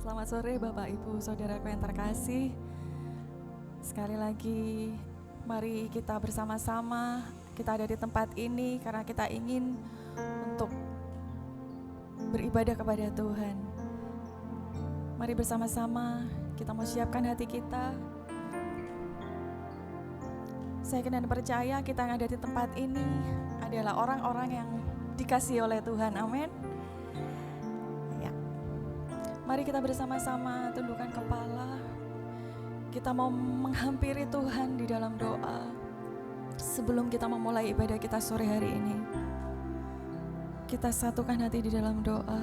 Selamat sore Bapak Ibu Saudaraku yang terkasih. Sekali lagi mari kita bersama-sama, kita ada di tempat ini karena kita ingin untuk beribadah kepada Tuhan. Mari bersama-sama kita mau siapkan hati kita. Saya yakin dan percaya kita yang ada di tempat ini adalah orang-orang yang dikasihi oleh Tuhan. Amin. Mari kita bersama-sama tundukkan kepala. Kita mau menghampiri Tuhan di dalam doa. Sebelum kita memulai ibadah kita sore hari ini, kita satukan hati di dalam doa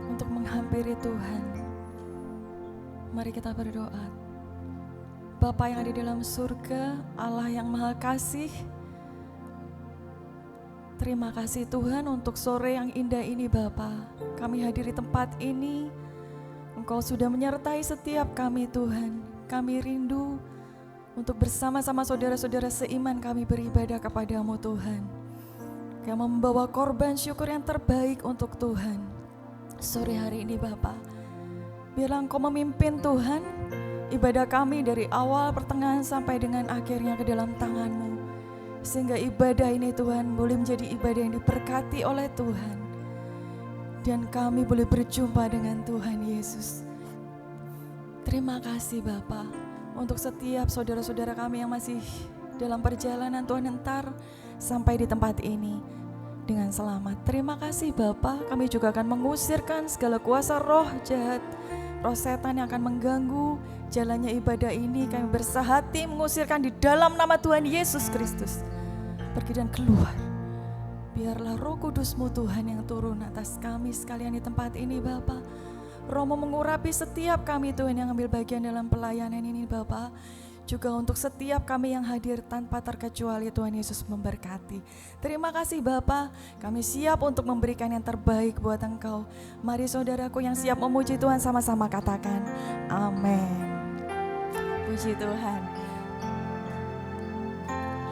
untuk menghampiri Tuhan. Mari kita berdoa. Bapa yang ada di dalam surga, Allah yang Maha Kasih, terima kasih Tuhan untuk sore yang indah ini Bapa. Kami hadir di tempat ini, Engkau sudah menyertai setiap kami Tuhan. Kami rindu untuk bersama-sama saudara-saudara seiman kami beribadah kepadamu Tuhan. Kami membawa korban syukur yang terbaik untuk Tuhan. Sore hari ini Bapa, biarlah Engkau memimpin Tuhan ibadah kami dari awal, pertengahan sampai dengan akhirnya ke dalam tangan-Mu. Sehingga ibadah ini Tuhan boleh menjadi ibadah yang diberkati oleh Tuhan. Dan kami boleh berjumpa dengan Tuhan Yesus. Terima kasih Bapa untuk setiap saudara-saudara kami yang masih dalam perjalanan Tuhan entar sampai di tempat ini dengan selamat. Terima kasih Bapa, kami juga akan mengusirkan segala kuasa roh jahat, roh setan yang akan mengganggu jalannya ibadah ini. Kami bersahati mengusirkan di dalam nama Tuhan Yesus Kristus. Pergi dan keluar. Biarlah Roh Kudus-Mu Tuhan yang turun atas kami sekalian di tempat ini Bapa. Roh-Mu mengurapi setiap kami Tuhan yang ambil bagian dalam pelayanan ini Bapa. Juga untuk setiap kami yang hadir tanpa terkecuali Tuhan Yesus memberkati. Terima kasih Bapa, kami siap untuk memberikan yang terbaik buat Engkau. Mari saudaraku yang siap memuji Tuhan sama-sama katakan amin. Puji Tuhan.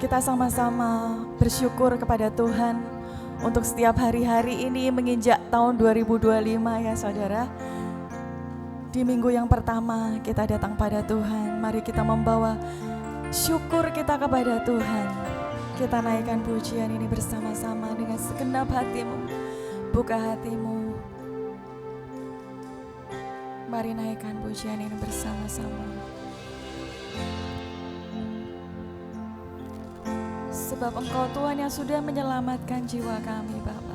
Kita sama-sama bersyukur kepada Tuhan untuk setiap hari-hari ini menginjak tahun 2025 ya saudara. Di minggu yang pertama kita datang pada Tuhan. Mari kita membawa syukur kita kepada Tuhan. Kita naikkan pujian ini bersama-sama dengan segenap hatimu. Buka hatimu. Mari naikkan pujian ini bersama-sama. Sebab Engkau Tuhan yang sudah menyelamatkan jiwa kami Bapa.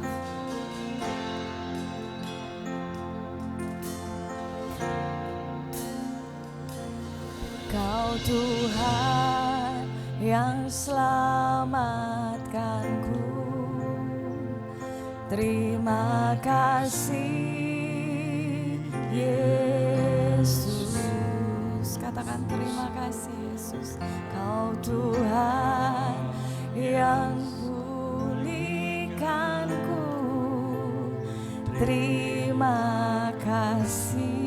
Kau Tuhan yang selamatkanku. Terima kasih Yesus. Katakan terima kasih Yesus. Kau Tuhan yang pulihkanku. Terima kasih.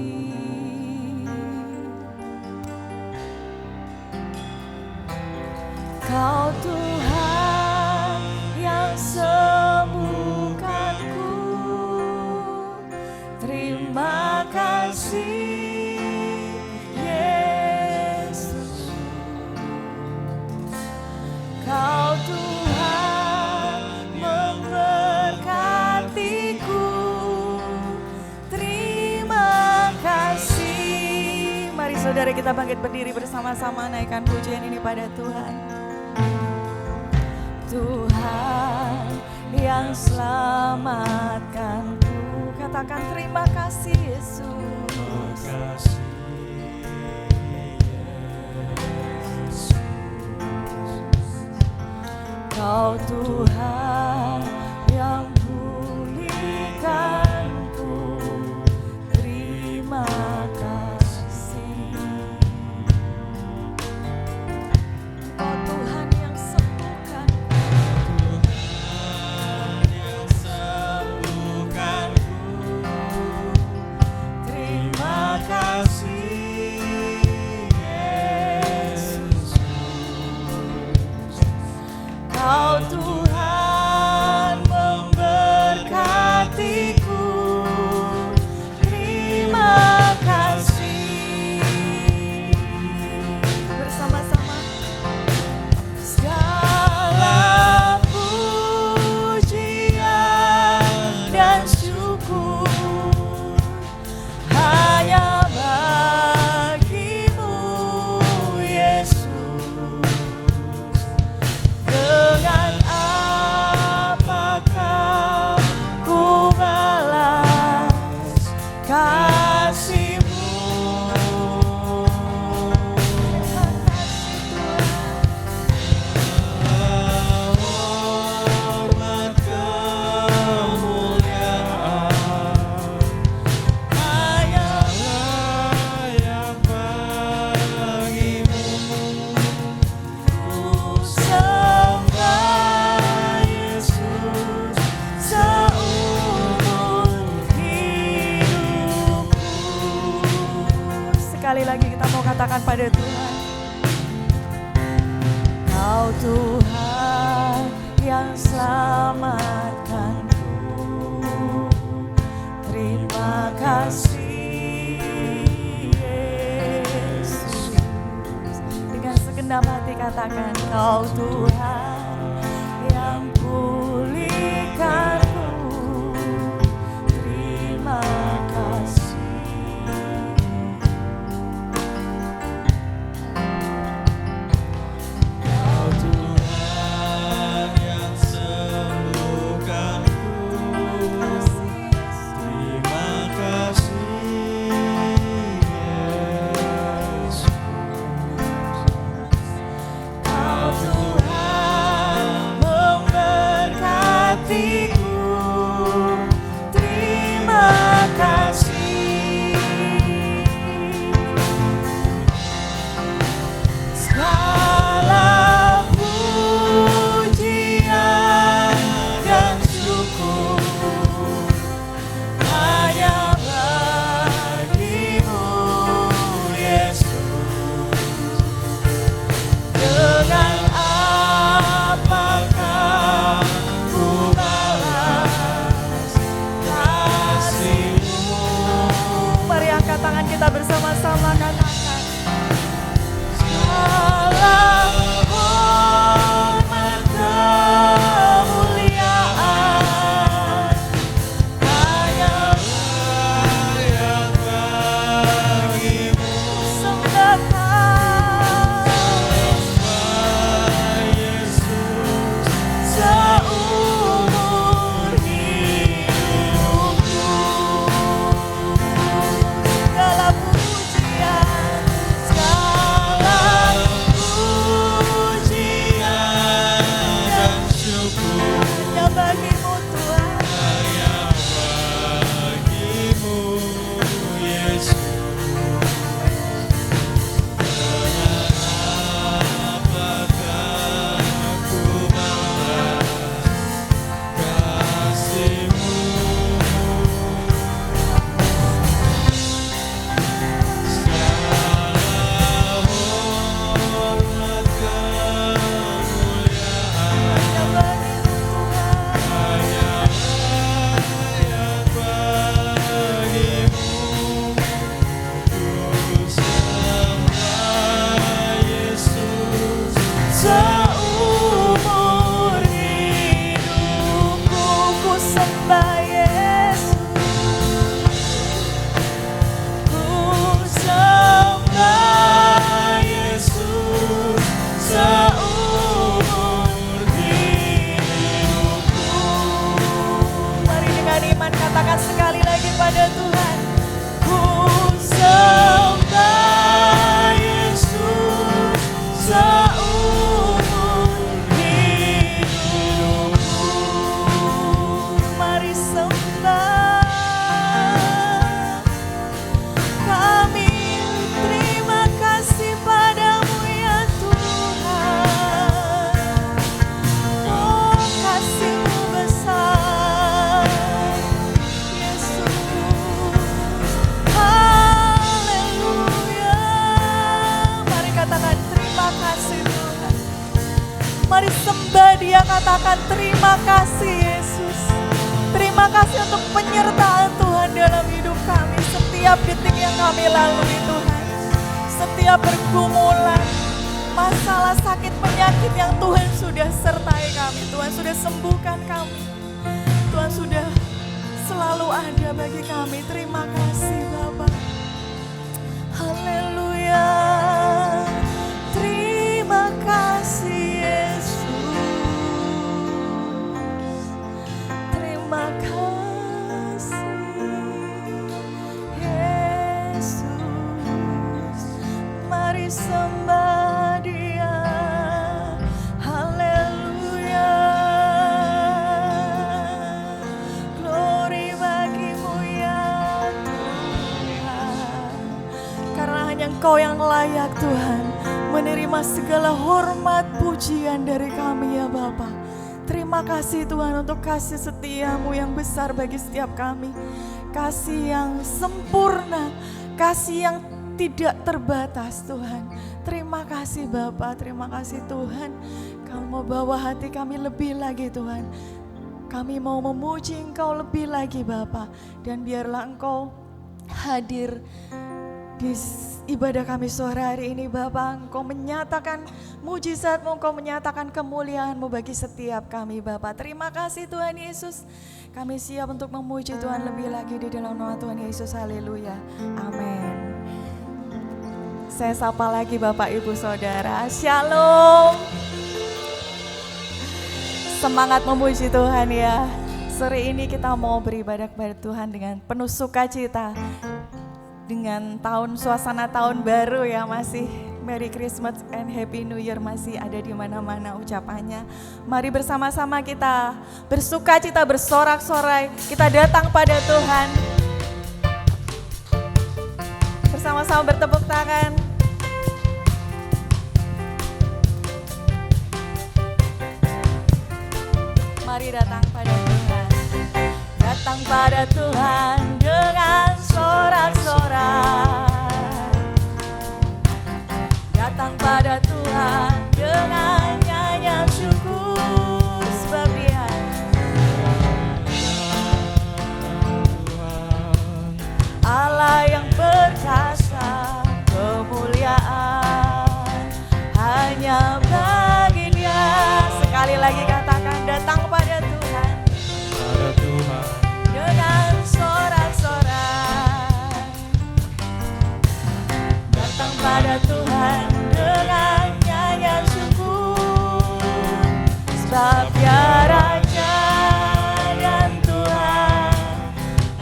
Kau Tuhan yang sembuhkanku. Terima kasih Yesus. Kau Tuhan memberkatiku. Terima kasih. Mari saudara kita bangkit berdiri bersama-sama naikkan pujian ini pada Tuhan. Tuhan yang selamatkanku. Katakan terima kasih Yesus. Terima kasih Yesus. Kau Tuhan yang pulihkanku. Terima kasih. Kau Tuhan yang sembuhkan. Tuhan yang sembuhkanku. Terima kasih Yesus. Kau Tuhan katakan pada Tuhan, Kau Tuhan yang selamatkanku. Terima kasih Yesus. Dengan segenap hati katakan, Kau Tuhan yang pulihkanku. Terima kasih. Kau Tuhan yang sembuhkanku. Terima kasih Yesus. Kau Tuhan memberkatiku. Terima kasih. Segala pujian dan syukur hanya bagimu Yesus. Dengan apakah ku balas kasih-Mu? Mari angkat tangan kita bersama-sama katakan, Segala hormat kemuliaan hanya layak bagimu. sembahkan Yesus, seumur hidupku. segala pujian, Segala pujian dan syukur hanya bagimu Tuhan. hanya bagimu Yesus. Dengan apakah ku balas kasih-Mu? Segala hormat kemuliaan Hanya bagimu Tuhan. hanya layak bagimu. Ku sembah Yesus seumur hidupku. Ku sembah Yesus, Ku sembah Yesus seumur hidupku. mari dengan iman katakan sekali lagi pada Tuhan, Ku sembah Yesus seumur hidupku. mari sembah. Kami terima kasih padamu ya Tuhan. Oh, kasih-Mu besar Yesus. Haleluya. Mari katakan terima kasih Tuhan. Mari sembah Dia, katakan terima kasih Yesus. Terima kasih untuk penyertaan Tuhan dalam hidup kami. Setiap detik yang kami lalui Tuhan, setiap pergumulan, masalah, sakit, penyakit yang Tuhan sudah sertai kami, Tuhan sudah sembuhkan kami, Tuhan sudah selalu ada bagi kami. Terima kasih Bapa. Haleluya. Terima kasih Yesus. Terima kasih Yesus. Mari sembah Dia. Haleluya. Glory bagimu ya Tuhan. Karena hanya Engkau yang layak Tuhan menerima segala hormat pujian dari kami ya Bapa. Terima kasih Tuhan untuk kasih setia-Mu yang besar bagi setiap kami. Kasih yang sempurna, kasih yang tidak terbatas Tuhan. Terima kasih Bapa, terima kasih Tuhan. Kamu mau bawa hati kami lebih lagi Tuhan. Kami mau memuji Engkau lebih lagi Bapa. Dan biarlah Engkau hadir di ibadah kami sore hari ini Bapa. Engkau menyatakan mujizat-Mu, Engkau menyatakan kemuliaan-Mu bagi setiap kami Bapa. Terima kasih Tuhan Yesus. Kami siap untuk memuji Tuhan lebih lagi di dalam nama Tuhan Yesus. Haleluya. Amin. Saya sapa lagi Bapak Ibu Saudara. Shalom. Semangat memuji Tuhan ya. Sore ini kita mau beribadah kepada Tuhan dengan penuh sukacita. Dengan suasana tahun baru ya, masih Merry Christmas and Happy New Year masih ada di mana-mana ucapannya. Mari bersama-sama kita bersukacita, bersorak-sorai. Kita datang pada Tuhan. Bersama-sama bertepuk tangan. Mari datang pada Tuhan. Datang pada Tuhan dengan sorak-sorai. Datang pada Tuhan dengan nyanyian syukur sebab Dia Allah yang perkasa, kemuliaan hanya bagi Dia. Sekali lagi katakan, datang pada Tuhan, dengan sorak-sorai. Datang pada Tuhan dengan nyanyian syukur, sebab Dia Raja dan Tuhan,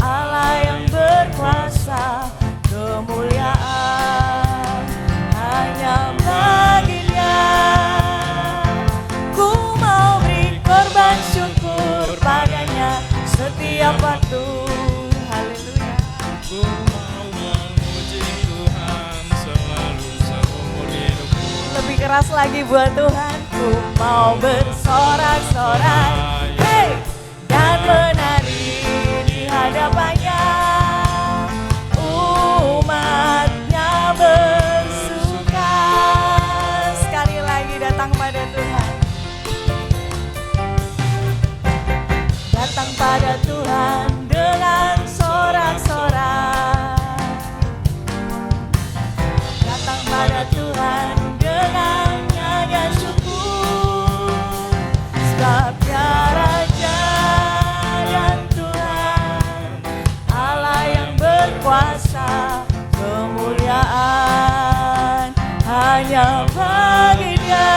Allah yang berkuasa, kemuliaan hanya bagi Dia. Ku mau beri korban syukur padanya setiap waktu. Haleluya. Ku mau memuji Tuhan selalu seumur hidupku. Lebih keras lagi buat Tuhan. Ku mau bersorak-sorai, hey, dan menari di hadapannya. Umatnya bersuka. Sekali lagi datang pada Tuhan. Datang pada Tuhan dengan sorak-sorai. Datang pada Tuhan dengan nyanyian syukur, sebab Dia Raja dan Tuhan, Allah yang berkuasa, kemuliaan hanya bagi Dia.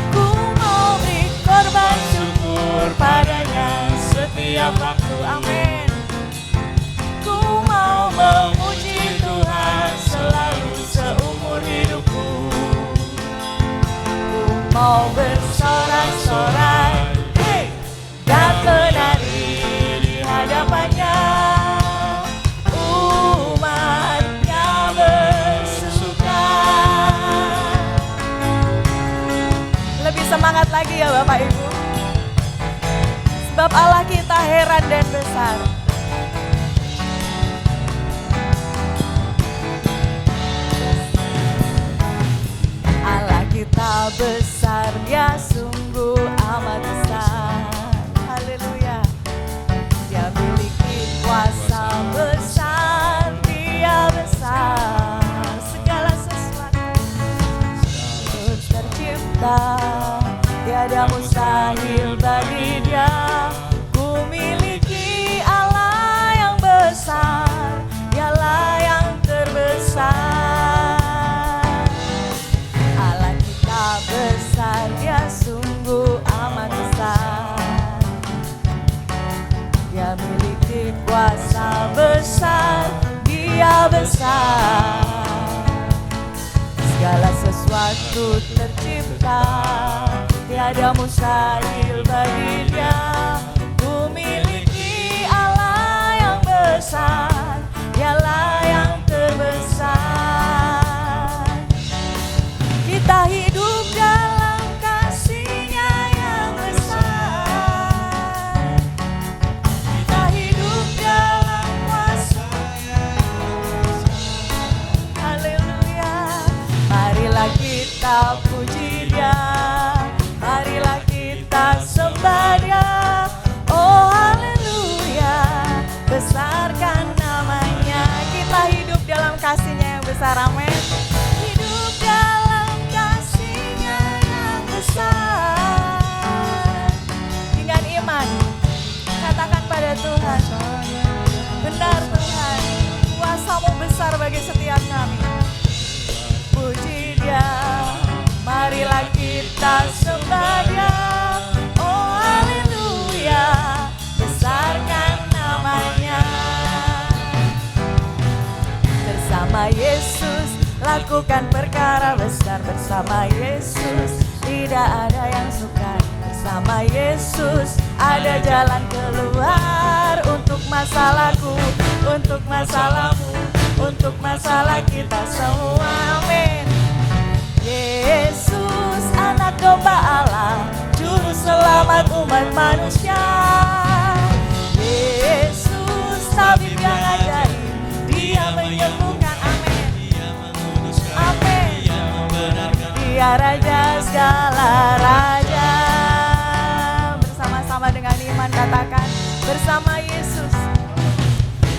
Ku mau beri korban syukur padanya setiap waktu. Amin. Ku mau memuji Tuhan selalu seumur hidupku. Ku mau bersorak-sorai, hey, dan menari di hadapannya. Umatnya bersuka. Lebih semangat lagi ya Bapak Ibu. Sebab Allah kita heran dan besar. Allah kita besar, Dia sungguh amat besar. Haleluya. Dia miliki kuasa besar, Dia besar. Segala sesuatu tercipta, tiada mustahil bagi Dia. Ku miliki Allah yang besar, Dialah yang terbesar. Allah kita besar, Dia sungguh amat besar. Dia miliki kuasa besar, Dia besar. Segala sesuatu tercipta, tiada mustahil bagi Dia. Ku miliki Allah yang besar, Dialah yang terbesar. Kita hidup dalam kasih-Nya yang besar. Kita hidup dalam kuasa-Nya. kita sembah Dia. Oh haleluya, besarkan namanya. Kita hidup dalam kasih-Nya yang besar, amin. Hidup dalam kasih-Nya yang besar. Dengan iman katakan pada Tuhan, benar Tuhan, kuasa-Mu besar bagi setiap kami. Puji Dia, marilah kita sembah Dia. Oh haleluya, besarkan namanya. Bersama Yesus lakukan perkara besar. Bersama Yesus tidak ada yang sukar. Bersama Yesus ada jalan keluar. Untuk masalahku, untuk masalahmu, untuk masalah kita semua, amin. Yesus anak domba Allah, juru selamat umat manusia. Yesus tabib yang ajaib, Dia menyembuhkan, amin. Amin. Dia raja segala raja. Bersama-sama dengan iman katakan, bersama Yesus.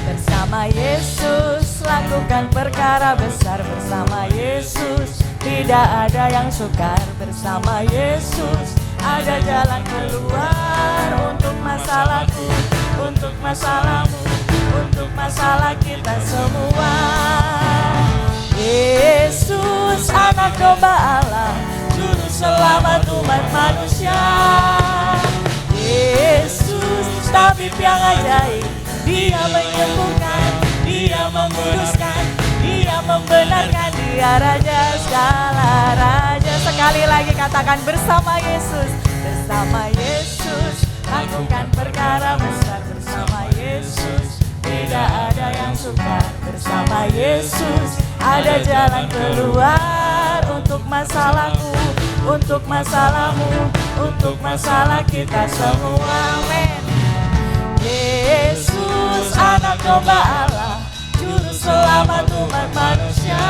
Bersama Yesus lakukan perkara besar. Bersama Yesus tidak ada yang sukar. Bersama Yesus ada jalan keluar. Untuk masalahku, untuk masalahmu, untuk masalah kita semua. Yesus anak domba Allah, juru selamat umat manusia. Yesus tabib yang ajaib, Dia menyembuhkan, Dia menguduskan, Dia membenarkan. Dia raja segala raja. Sekali lagi katakan, bersama Yesus. Bersama Yesus lakukan perkara besar. Bersama Yesus tidak ada yang sukar. Bersama Yesus ada jalan keluar. Untuk masalahku, untuk masalahmu, untuk masalah kita semua, amin. Yesus anak domba Allah, juru selamat umat manusia.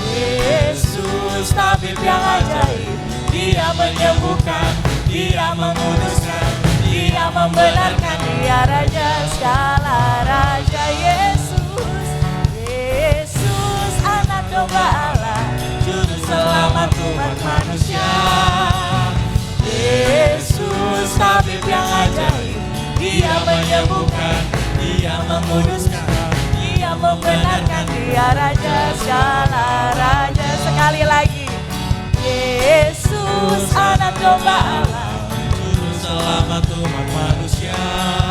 Yesus tabib yang ajaib, Dia menyembuhkan, Dia menguduskan, Dia membenarkan. Dia raja segala raja. Yesus, Yesus anak domba Allah, juru selamat umat manusia. Yesus tabib yang ajaib, Dia menyembuhkan, Dia menguduskan, Dia membenarkan. Dia raja segala raja. Sekali lagi, Yesus anak domba Allah, Juru selamat umat manusia.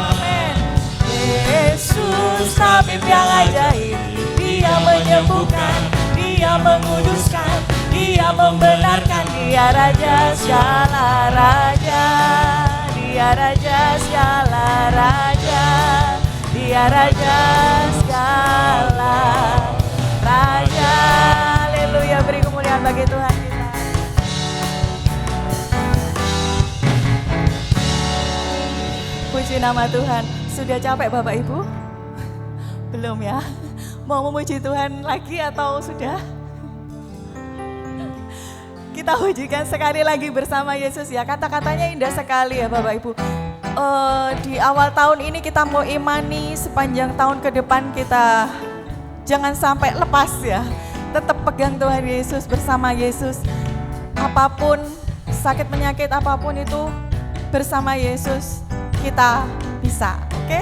amin. Yesus tabib yang ajaib, Dia menyembuhkan, Dia menguduskan, Dia membenarkan. Dia raja segala raja. Dia raja segala raja. Dia raja segala raja. Haleluya, beri kemuliaan bagi Tuhan kita. Puji nama Tuhan. Sudah capek Bapak Ibu? Belum ya? Mau memuji Tuhan lagi atau sudah? Kita pujikan sekali lagi bersama Yesus ya. Kata-katanya indah sekali ya Bapak Ibu. Di awal tahun ini kita mau imani sepanjang tahun ke depan kita jangan sampai lepas ya. Tetap pegang Tuhan Yesus, bersama Yesus. Apapun, sakit penyakit apapun itu bersama Yesus kita bisa, oke?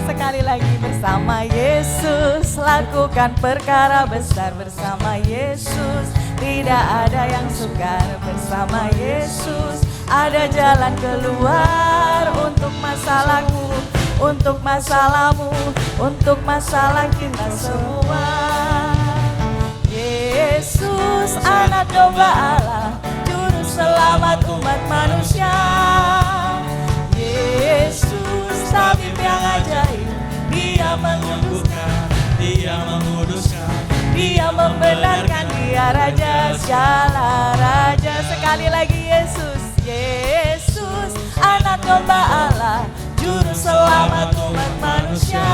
Sekali lagi, bersama Yesus lakukan perkara besar. Bersama Yesus tidak ada yang sukar. Bersama Yesus ada jalan keluar. Untuk masalahku, untuk masalahmu, untuk masalah kita semua. Yesus anak domba Allah, juru selamat umat manusia. Yesus tabib yang ajaib, Dia menyembuhkan, Dia menguduskan, Dia membenarkan. Dia raja segala raja. Sekali lagi, Yesus, Yesus anak domba Allah, juru selamat umat manusia.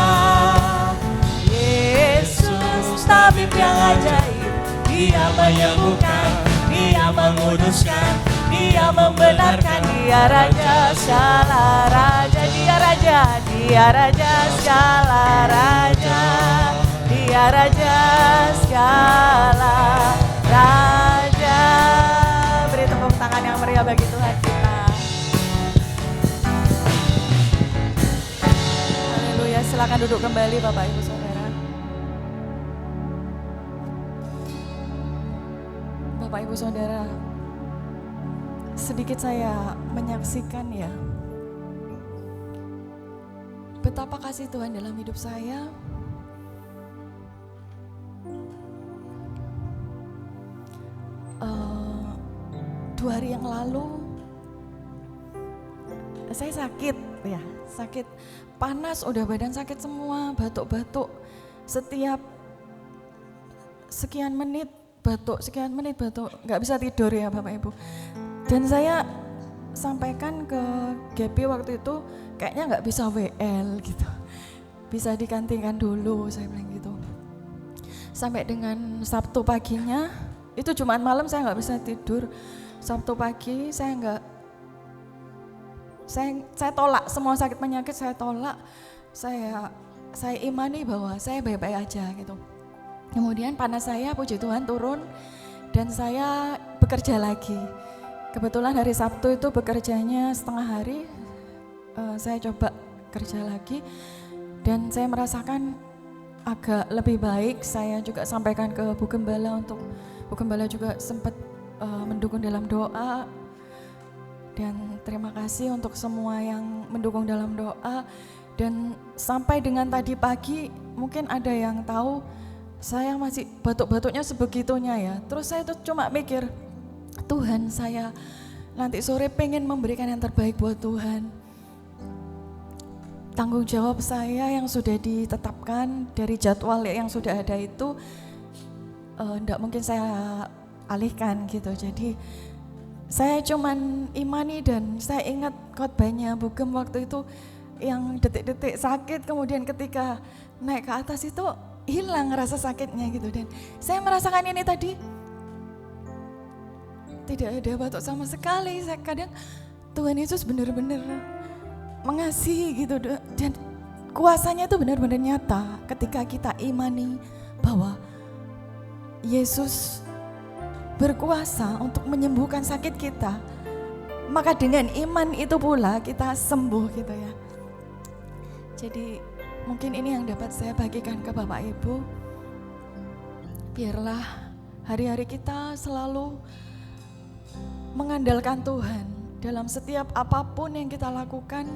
Yesus tabib yang ajaib, Dia menyembuhkan, Dia menguduskan, Dia Dia membenarkan, Dia Raja segala raja, Dia Raja, Dia Raja segala raja, Dia Raja segala raja. Beri tepuk tangan yang meriah bagi Tuhan kita. Haleluya, silakan duduk kembali Bapak Ibu Saudara. Bapak Ibu Saudara, sedikit saya menyaksikan ya betapa kasih Tuhan dalam hidup saya. Dua hari yang lalu saya sakit ya, sakit panas, udah badan sakit semua, batuk-batuk setiap sekian menit batuk, nggak bisa tidur ya Bapak Ibu. Dan saya sampaikan ke GP waktu itu, kayaknya nggak bisa WL gitu, bisa digantikan dulu, saya bilang gitu. Sampai dengan Sabtu paginya, itu Jumat malam saya nggak bisa tidur. Sabtu pagi saya tolak semua sakit penyakit, saya tolak, saya imani bahwa saya baik-baik aja gitu. Kemudian panas saya puji Tuhan turun dan saya bekerja lagi. Kebetulan hari Sabtu itu bekerjanya setengah hari, saya coba kerja lagi dan saya merasakan agak lebih baik. Saya juga sampaikan ke Bu Gembala, untuk Bu Gembala juga sempat mendukung dalam doa. Dan terima kasih untuk semua yang mendukung dalam doa. Dan sampai dengan tadi pagi mungkin ada yang tahu saya masih batuk-batuknya sebegitunya ya. Terus saya tuh cuma mikir, Tuhan, saya nanti sore pengen memberikan yang terbaik buat Tuhan. Tanggung jawab saya yang sudah ditetapkan dari jadwal yang sudah ada itu enggak mungkin saya alihkan gitu. Jadi saya cuman imani dan saya ingat khotbahnya Bu Gem waktu itu yang detik-detik sakit, kemudian ketika naik ke atas itu hilang rasa sakitnya gitu. Dan saya merasakan ini tadi tidak ada batuk sama sekali. Saya kadang Tuhan Yesus benar-benar mengasihi gitu, dan kuasanya itu benar-benar nyata ketika kita imani bahwa Yesus berkuasa untuk menyembuhkan sakit kita, maka dengan iman itu pula kita sembuh gitu ya. Jadi mungkin ini yang dapat saya bagikan ke Bapak Ibu. Biarlah hari-hari kita selalu mengandalkan Tuhan dalam setiap apapun yang kita lakukan.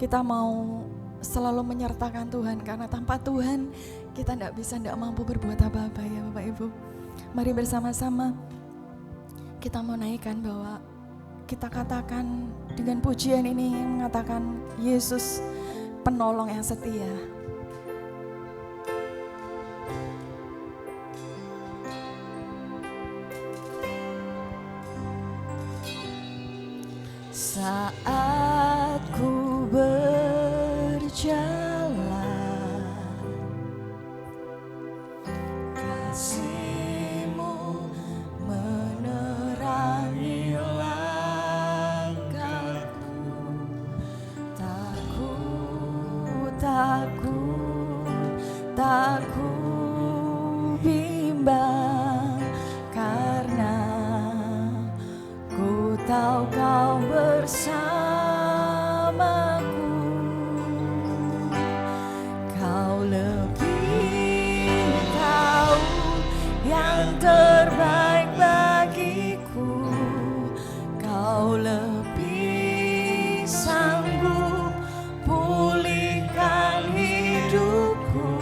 Kita mau selalu menyertakan Tuhan, karena tanpa Tuhan kita tidak mampu berbuat apa-apa ya Bapak Ibu. Mari bersama-sama kita mau naikkan bahwa kita katakan dengan pujian ini yang mengatakan Yesus penolong yang setia. Saat ku berjalan, kasih-Mu menerangi langkahku. Tak ku bimbang, karena ku tahu Kau bersamaku. Kau lebih tahu yang terbaik bagiku. Kau lebih sanggup pulihkan hidupku.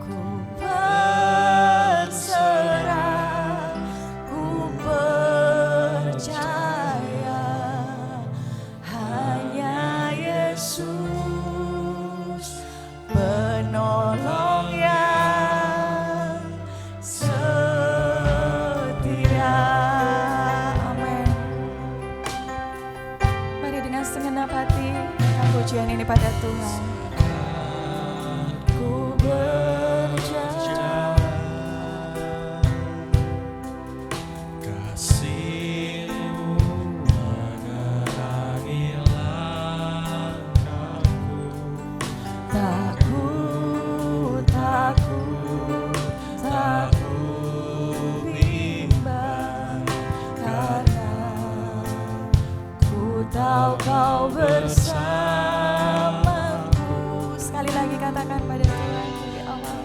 Ku berserah, ku percaya, hanya Yesus penolong yang setia. Amin. Mari dengan segenap hati berikan pujian ini pada Tuhan. Ku berjalan, Kasih-Mu tahu Kau bersamaku. Sekali lagi katakan pada Tuhan dari awal.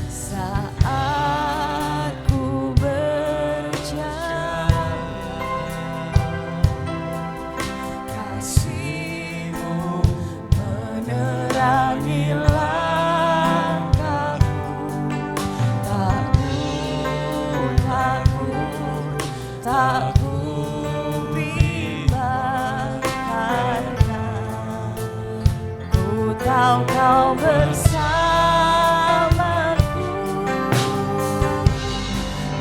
Saat ku berjalan, kasih-Mu menerangi langkahku. Tak ku bimbang karena ku tahu Kau bersamaku.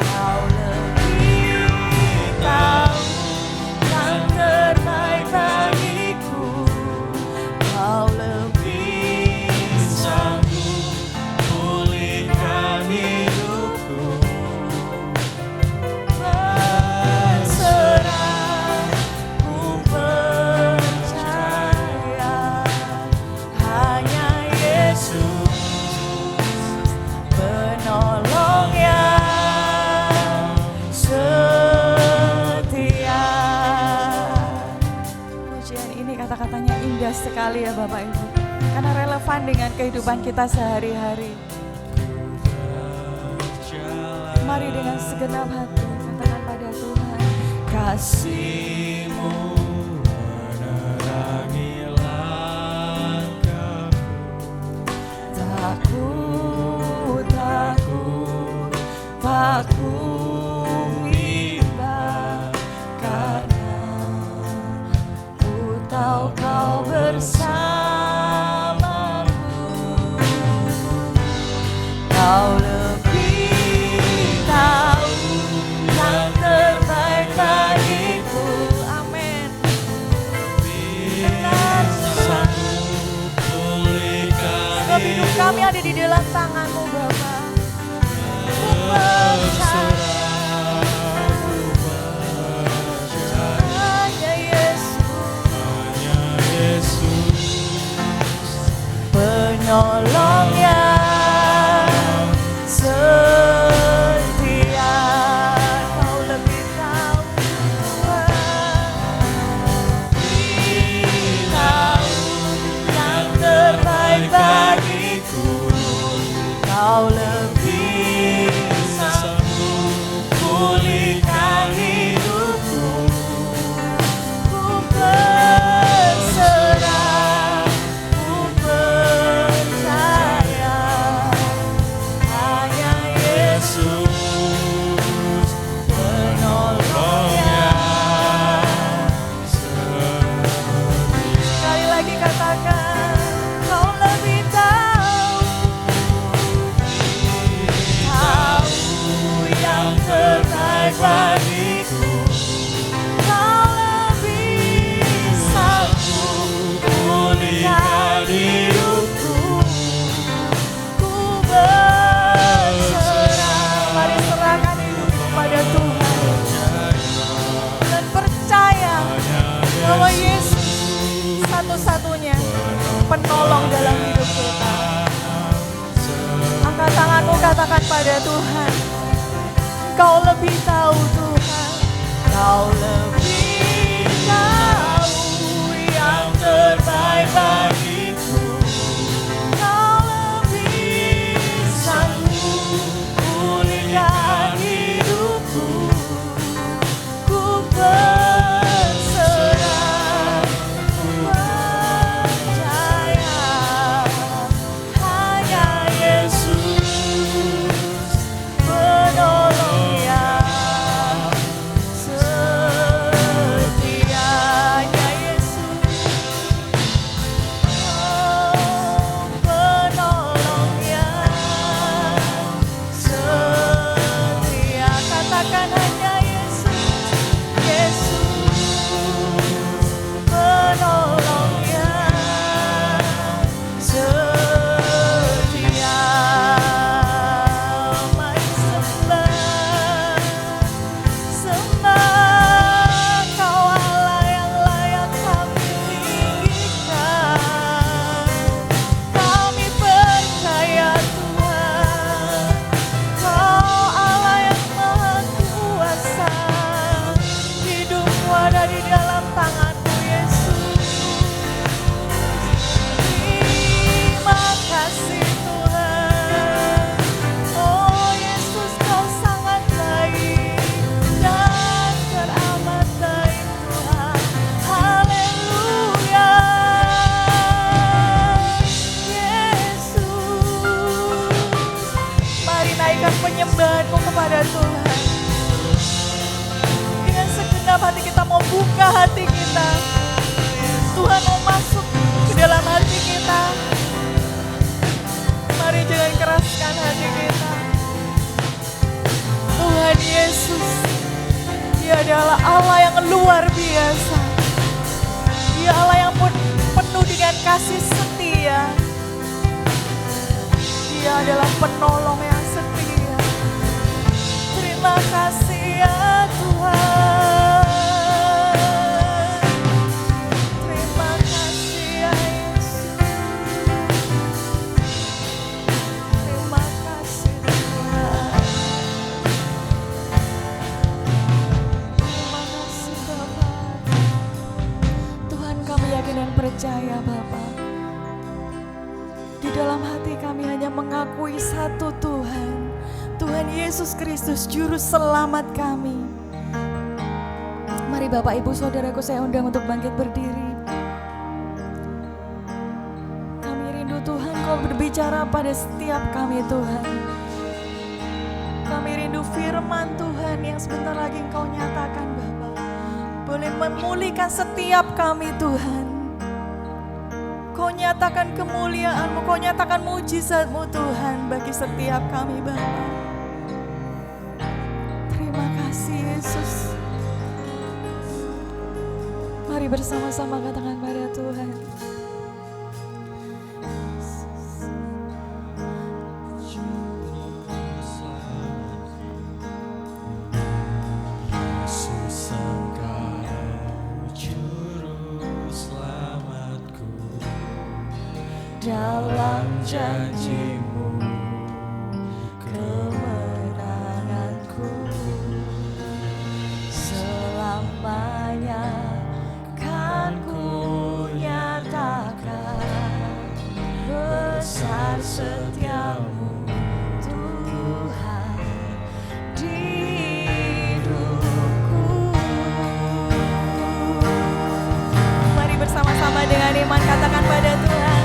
Kau lebih tahu yang terbaik bagiku. Kau lebih sanggup pulihkan hidupku. Berserah, ku percaya hanya Yesus penolong yang setia. Pujian ini kata-katanya indah sekali ya Bapak Ibu, karena relevan dengan kehidupan kita sehari-hari. Mari dengan segenap hati katakan pada Tuhan, kasih-Mu menerangi langkahku. Tak ku bimbang karena ku tahu Kau bersamaku. Kau lebih tahu yang terbaik bagiku. Amin. Benar Sanggup pulihkan sebab hidup kami ada di dalam tangan-Mu Bapa. Ku percaya hanya Yesus penolong yang setia. Kau lebih tahu yang terbaik bagiku. Kau lebih sanggup pulihkan hidupku. Ku berserah, ku percaya hanya Yesus penolong yang setia. Sekali lagi katakan, Kau lebih tahu yang terbaik bagiku. Kau lebih sanggup pulihkan hidupku. Ku berserah, mari serahkan hidupku pada Tuhan dan percaya bahwa Yesus satu-satunya penolong dalam hidup kita. Angkat tanganmu, katakan pada Tuhan, Kau lebih tahu Tuhan. Kau lebih tahu yang terbaik bagiku. Kau lebih sanggup pulihkan hidupku. Ku berserah, ku percaya hanya Yesus penolong yang setia. buka hati kita. Tuhan mau masuk ke dalam hati kita. Mari jangan keraskan hati kita. Tuhan Yesus, Dia adalah Allah yang luar biasa. Dia Allah yang penuh dengan kasih setia. Dia adalah penolong yang setia. Terima kasih ya Tuhan. Terima kasih ya Yesus. Terima kasih Tuhan. Terima kasih Bapak. Tuhan, kami yakin dan percaya Bapak. Di dalam hati kami hanya mengakui satu Tuhan. Tuhan Yesus Kristus Juru Selamat kami. Mari Bapak Ibu Saudaraku saya undang untuk bangkit berdiri. Kami rindu Tuhan Kau berbicara pada setiap kami Tuhan. Kami rindu firman Tuhan yang sebentar lagi Engkau nyatakan Bapak. Boleh memulihkan setiap kami Tuhan. Kau nyatakan kemuliaan-Mu, Kau nyatakan mujizat-Mu Tuhan bagi setiap kami Bapa. Terima kasih Yesus. Mari bersama-sama katakan pada Tuhan. Yesus Engkau juru selamatku, dalam janji-Mu kemenanganku, selamanya kan ku nyatakan besar setiamu Tuhan di hidupku. Mari bersama-sama dengan iman katakan pada Tuhan.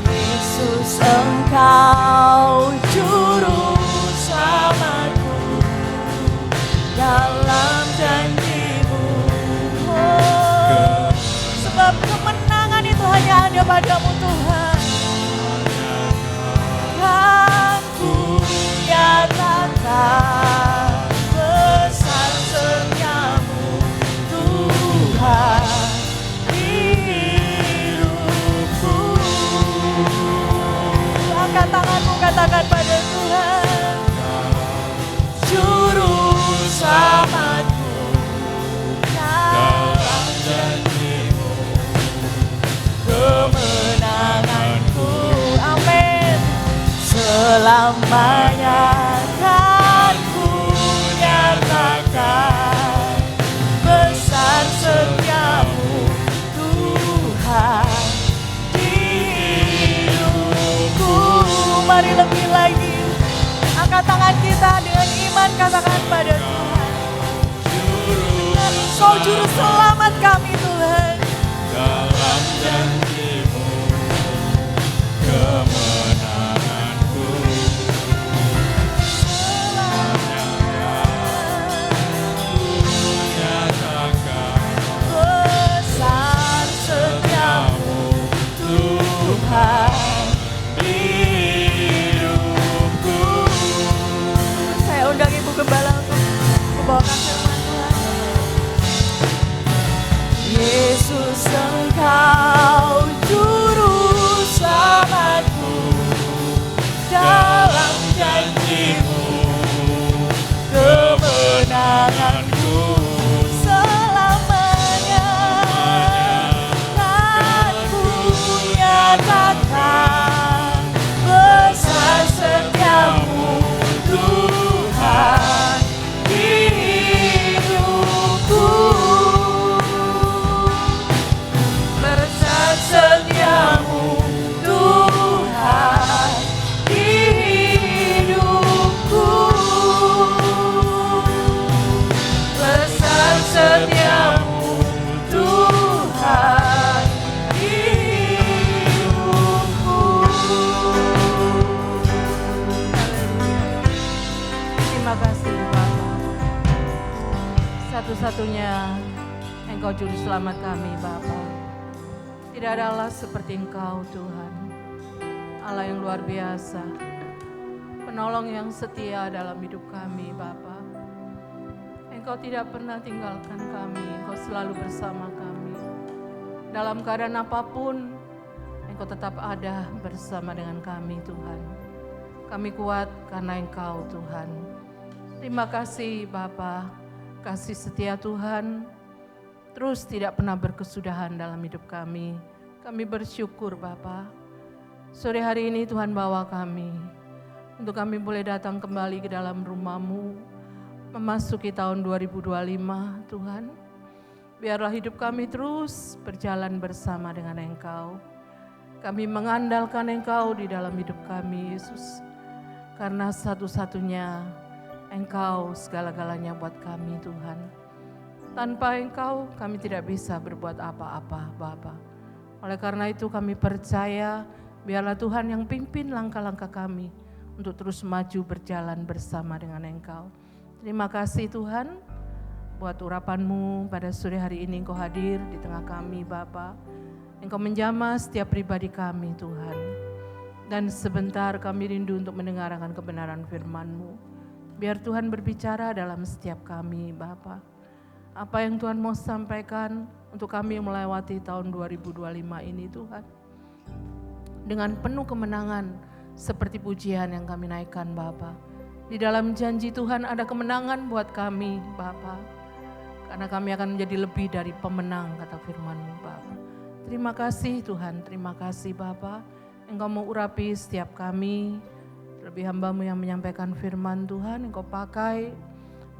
Yesus Engkau juru selamatku, dalam janji-Mu Sebab kemenangan itu hanya ada padamu Tuhan. kan ku nyatakan besar setiamu Tuhan di hidupku. Angkat tanganmu katakan pada Tuhan. Juru selamatku, dalam janji-Mu kemenanganku. Amin. Selamanya kan ku nyatakan besar setiamu Tuhan di hidupku. Mari lebih lagi. Angkat tangan kita dengan iman katakan pada Tuhan. Kau juru selamat kami Tuhan. Dalam janji-Mu kemenanganku, ku nyatakan besar setiamu Tuhan di hidupku. Saya undang Ibu Gembala untuk membawakan firman Tuhan. Yesus Engkau juru selamatku, dalam janji-Mu kemenanganku. Selamanya kan ku nyatakan besar setiamu Tuhan di hidupku. Besar setiamu Tuhan di hidupku. Besar setiamu Tuhan di hidupku. Terima kasih Bapak. Satu-satunya Engkau juru selamat kami Bapa. Tidak ada Allah seperti Engkau Tuhan. Allah yang luar biasa, penolong yang setia dalam hidup kami Bapa. Engkau tidak pernah tinggalkan kami, Engkau selalu bersama kami. Dalam keadaan apapun, Engkau tetap ada bersama dengan kami Tuhan. Kami kuat karena Engkau Tuhan. Terima kasih Bapa, kasih setia Tuhan terus tidak pernah berkesudahan dalam hidup kami. Kami bersyukur Bapa. Sore hari ini Tuhan bawa kami untuk kami boleh datang kembali ke dalam rumah-Mu, memasuki tahun 2025 Tuhan. Biarlah hidup kami terus berjalan bersama dengan Engkau. Kami mengandalkan Engkau di dalam hidup kami Yesus. Karena satu-satunya Engkau segala-galanya buat kami Tuhan. Tanpa Engkau kami tidak bisa berbuat apa-apa Bapa. Oleh karena itu kami percaya biarlah Tuhan yang pimpin langkah-langkah kami untuk terus maju berjalan bersama dengan Engkau. Terima kasih Tuhan buat urapan-Mu pada sore hari ini. Engkau hadir di tengah kami Bapa. Engkau menjamah setiap pribadi kami Tuhan. Dan sebentar kami rindu untuk mendengarkan kebenaran firman-Mu. Biar Tuhan berbicara dalam setiap kami Bapa. Apa yang Tuhan mau sampaikan untuk kami melewati tahun 2025 ini Tuhan. Dengan penuh kemenangan seperti pujian yang kami naikkan Bapa. Di dalam janji Tuhan ada kemenangan buat kami Bapa. Karena kami akan menjadi lebih dari pemenang kata firman-Mu Bapa. Terima kasih Tuhan, terima kasih Bapa. Engkau mau urapi setiap kami. Lebih hamba-Mu yang menyampaikan firman Tuhan, Engkau pakai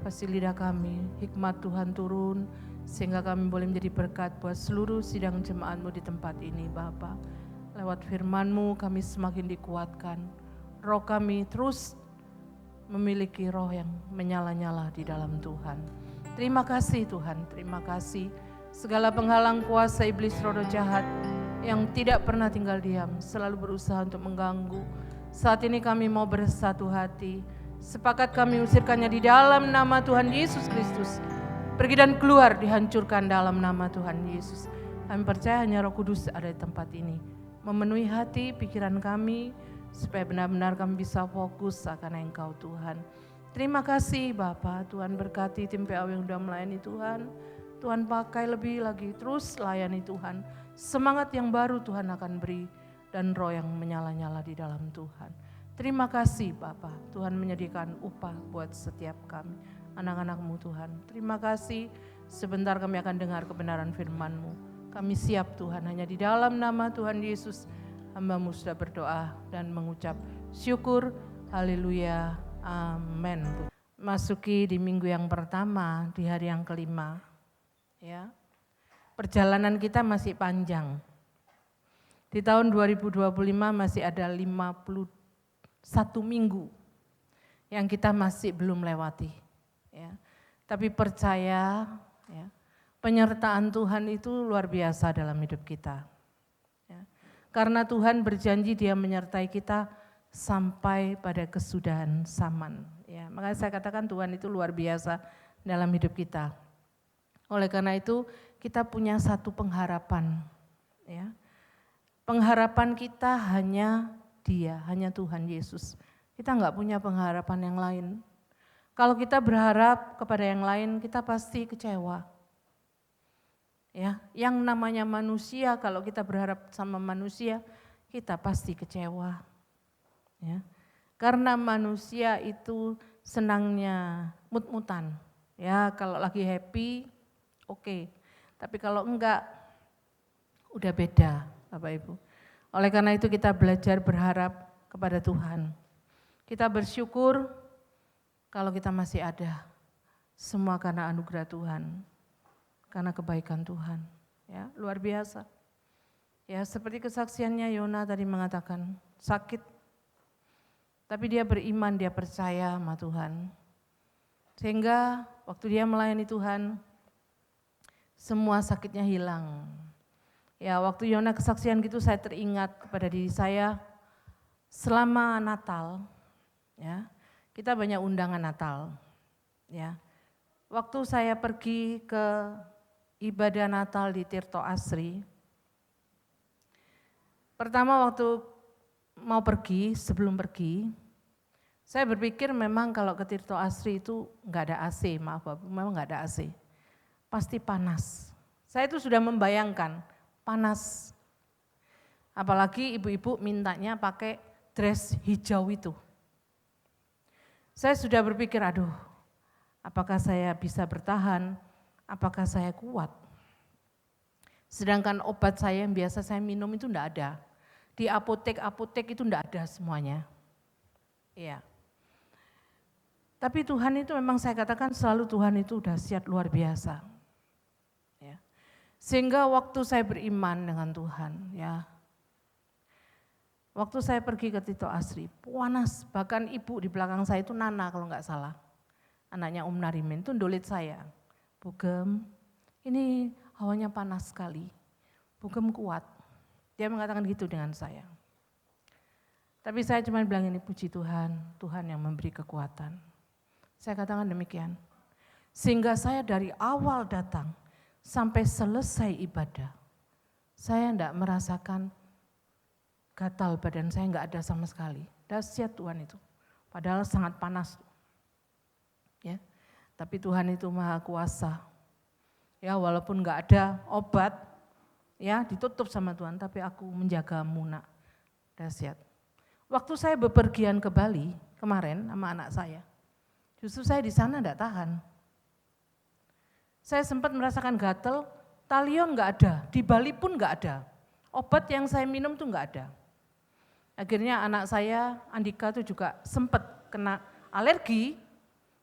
fasih lidah kami, hikmat Tuhan turun, sehingga kami boleh menjadi berkat buat seluruh sidang jemaat-Mu di tempat ini Bapa. Lewat firman-Mu kami semakin dikuatkan, roh kami terus memiliki roh yang menyala-nyala di dalam Tuhan. Terima kasih Tuhan, terima kasih. Segala penghalang kuasa iblis roh jahat yang tidak pernah tinggal diam, selalu berusaha untuk mengganggu. Saat ini kami mau bersatu hati, sepakat kami usirkannya di dalam nama Tuhan Yesus Kristus. Pergi dan keluar, dihancurkan dalam nama Tuhan Yesus. Kami percaya hanya Roh Kudus ada di tempat ini. Memenuhi hati, pikiran kami, supaya benar-benar kami bisa fokus akan Engkau Tuhan. Terima kasih Bapa, Tuhan berkati tim PAW yang sudah melayani Tuhan. Tuhan pakai lebih lagi, terus layani Tuhan. Semangat yang baru Tuhan akan beri, dan roh yang menyala-nyala di dalam Tuhan. Terima kasih Bapa, Tuhan menyediakan upah buat setiap kami, anak-anak-Mu Tuhan. Terima kasih, sebentar kami akan dengar kebenaran firman-Mu. Kami siap Tuhan, hanya di dalam nama Tuhan Yesus, hamba-Mu sudah berdoa dan mengucap syukur, haleluya, amin. Masuki di minggu yang pertama, di hari yang kelima. Ya, perjalanan kita masih panjang. Di tahun 2025 masih ada 51 minggu yang kita masih belum lewati. Ya. Tapi percaya ya, penyertaan Tuhan itu luar biasa dalam hidup kita. Ya. Karena Tuhan berjanji Dia menyertai kita sampai pada kesudahan zaman. Ya. Makanya saya katakan Tuhan itu luar biasa dalam hidup kita. Oleh karena itu kita punya satu pengharapan. Ya. Pengharapan kita hanya Dia, hanya Tuhan Yesus. Kita enggak punya pengharapan yang lain. Kalau kita berharap kepada yang lain, kita pasti kecewa. Ya, yang namanya manusia, kalau kita berharap sama manusia, kita pasti kecewa. Ya. Karena manusia itu senangnya mut-mutan. Ya, kalau lagi happy, oke. Tapi kalau enggak, udah beda, Bapak Ibu. Oleh karena itu kita belajar berharap kepada Tuhan. Kita bersyukur kalau kita masih ada. Semua karena anugerah Tuhan, karena kebaikan Tuhan. Ya, luar biasa. Ya, seperti kesaksiannya Yona tadi mengatakan, sakit. Tapi dia beriman, dia percaya sama Tuhan. Sehingga waktu dia melayani Tuhan, semua sakitnya hilang. Ya, waktu Yona kesaksian gitu saya teringat kepada diri saya, selama Natal, ya, kita banyak undangan Natal. Ya, waktu saya pergi ke ibadah Natal di Tirto Asri. Pertama waktu mau pergi, sebelum pergi, saya berpikir memang kalau ke Tirto Asri itu enggak ada AC, maaf Bapak, memang enggak ada AC. Pasti panas. Saya itu sudah membayangkan panas. Apalagi ibu-ibu mintanya pakai dress hijau itu. Saya sudah berpikir, aduh, apakah saya bisa bertahan? Apakah saya kuat? Sedangkan obat saya yang biasa saya minum itu enggak ada. Di apotek-apotek itu enggak ada semuanya. Iya. Tapi Tuhan itu memang saya katakan selalu Tuhan itu dahsyat luar biasa. Ya. Sehingga waktu saya beriman dengan Tuhan, ya. Waktu saya pergi ke Tirto Asri, panas, bahkan ibu di belakang saya itu Nana kalau enggak salah. Anaknya Om Narimin itu ndolit saya. Bugem, ini hawanya panas sekali. Bugem kuat. Dia mengatakan gitu dengan saya. Tapi saya cuma bilang ini puji Tuhan, Tuhan yang memberi kekuatan. Saya katakan demikian. Sehingga saya dari awal datang sampai selesai ibadah, saya enggak merasakan gatal badan saya, enggak ada sama sekali. Dahsyat Tuhan itu. Padahal sangat panas. Ya. Tapi Tuhan itu Maha Kuasa. Ya, walaupun enggak ada obat, ya ditutup sama Tuhan, tapi aku menjagamu nak. Dahsyat. Waktu saya bepergian ke Bali kemarin sama anak saya, justru saya di sana enggak tahan. Saya sempat merasakan gatal, talion enggak ada, di Bali pun enggak ada. Obat yang saya minum tuh enggak ada. Akhirnya anak saya, Andika tuh juga sempat kena alergi,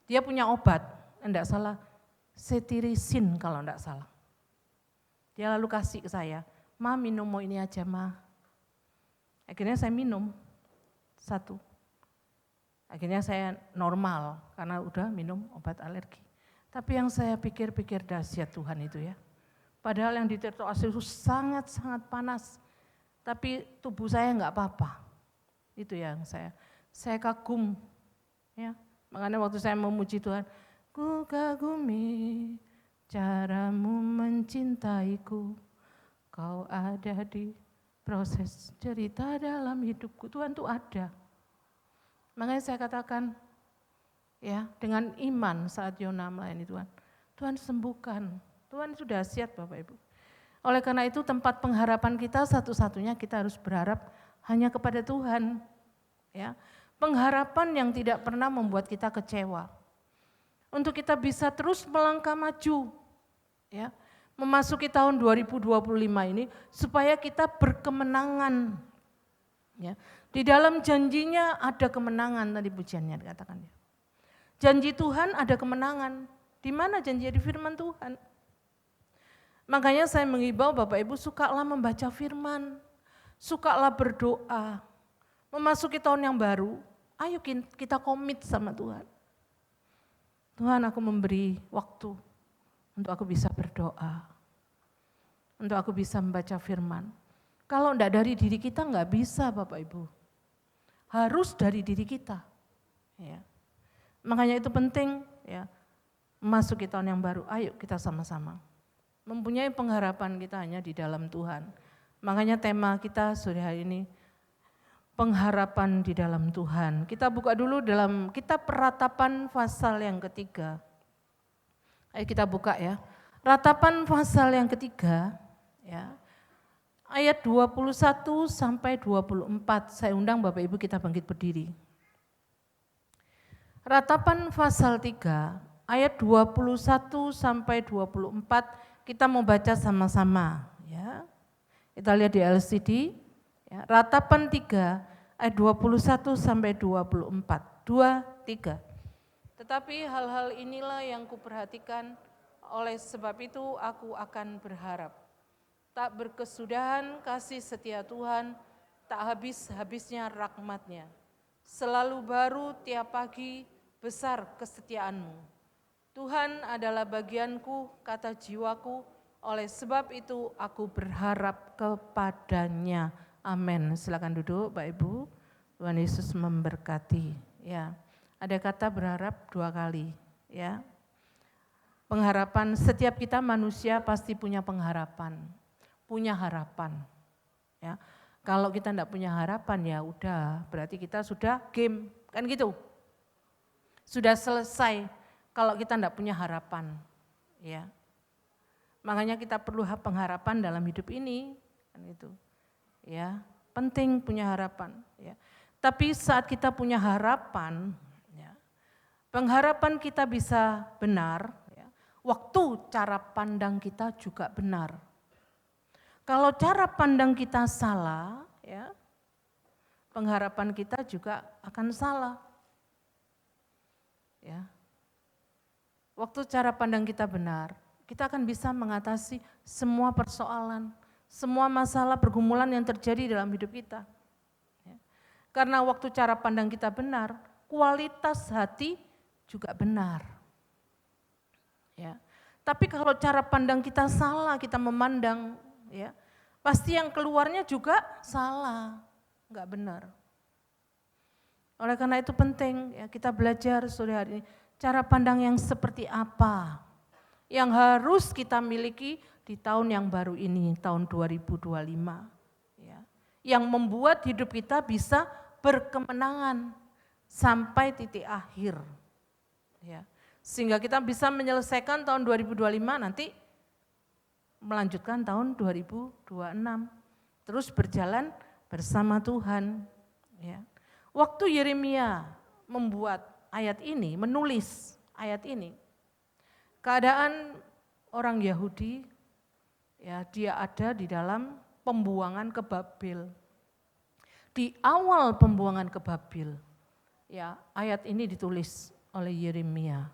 dia punya obat, enggak salah, cetirizine kalau enggak salah. Dia lalu kasih ke saya, Ma minum mau ini aja Ma. Akhirnya saya minum satu. Akhirnya saya normal karena udah minum obat alergi. Tapi yang saya pikir-pikir dahsyat Tuhan itu ya. Padahal yang di Tirto Asri itu sangat-sangat panas. Tapi tubuh saya enggak apa-apa. Itu yang saya kagum. Ya. Makanya waktu saya memuji Tuhan, ku kagumi caramu mencintaiku, kau ada di proses cerita dalam hidupku. Tuhan tuh ada. Makanya saya katakan, ya dengan iman saat Yona melayani Tuhan, Tuhan sembuhkan. Tuhan itu dahsyat Bapak Ibu. Oleh karena itu tempat pengharapan kita satu-satunya kita harus berharap hanya kepada Tuhan. Ya, pengharapan yang tidak pernah membuat kita kecewa. Untuk kita bisa terus melangkah maju. Ya, memasuki tahun 2025 ini supaya kita berkemenangan. Ya, di dalam janjinya ada kemenangan tadi pujiannya dikatakan. Janji Tuhan ada kemenangan. Di mana janji di firman Tuhan? Makanya saya mengimbau Bapak Ibu sukalah membaca firman, sukalah berdoa. Memasuki tahun yang baru, ayo kita komit sama Tuhan. Tuhan aku memberi waktu untuk aku bisa berdoa, untuk aku bisa membaca firman. Kalau enggak dari diri kita enggak bisa Bapak Ibu, harus dari diri kita. Ya. Makanya itu penting ya, memasuki tahun yang baru, ayo kita sama-sama. Mempunyai pengharapan kita hanya di dalam Tuhan. Makanya tema kita sore hari ini, pengharapan di dalam Tuhan. Kita buka dulu dalam kitab Ratapan pasal yang ketiga. Ayo kita buka ya. Ratapan pasal yang ketiga, ya, ayat 21 sampai 24. Saya undang Bapak Ibu kita bangkit berdiri. Ratapan pasal 3, ayat 21 sampai 24, kita mau baca sama-sama. Ya. Kita lihat di LCD. Ya, Ratapan 3 ayat 21 sampai 24. 2, 3. Tetapi hal-hal inilah yang kuperhatikan, oleh sebab itu aku akan berharap. Tak berkesudahan kasih setia Tuhan, tak habis-habisnya rahmat-Nya. Selalu baru tiap pagi, besar kesetiaan-Mu. Tuhan adalah bagianku, kata jiwaku, oleh sebab itu aku berharap kepadanya. Amin. Silakan duduk Pak Ibu. Tuhan Yesus memberkati. Ya, ada kata berharap 2 kali. Ya, Pengharapan, setiap kita manusia pasti punya pengharapan, punya harapan. Ya. Kalau kita tidak punya harapan ya udah, berarti kita sudah game, kan gitu. Sudah selesai kalau kita tidak punya harapan. Ya. Makanya kita perlu pengharapan dalam hidup ini, kan itu. Ya, penting punya harapan. Ya. Tapi saat kita punya harapan, ya, pengharapan kita bisa benar, ya, waktu cara pandang kita juga benar. Kalau cara pandang kita salah, ya, pengharapan kita juga akan salah. Ya. Waktu cara pandang kita benar, kita akan bisa mengatasi semua persoalan, semua masalah pergumulan yang terjadi dalam hidup kita. Ya. Karena waktu cara pandang kita benar, kualitas hati juga benar. Ya. Tapi kalau cara pandang kita salah, kita memandang, ya, pasti yang keluarnya juga salah, enggak benar. Oleh karena itu penting ya, kita belajar sore hari ini, cara pandang yang seperti apa yang harus kita miliki di tahun yang baru ini, tahun 2025. Ya, yang membuat hidup kita bisa berkemenangan sampai titik akhir. Ya, sehingga kita bisa menyelesaikan tahun 2025 nanti melanjutkan tahun 2026. Terus berjalan bersama Tuhan. Ya. Waktu Yeremia membuat ayat ini, menulis ayat ini, keadaan orang Yahudi, ya, dia ada di dalam pembuangan ke Babel. Di awal pembuangan ke Babel, ya, ayat ini ditulis oleh Yeremia.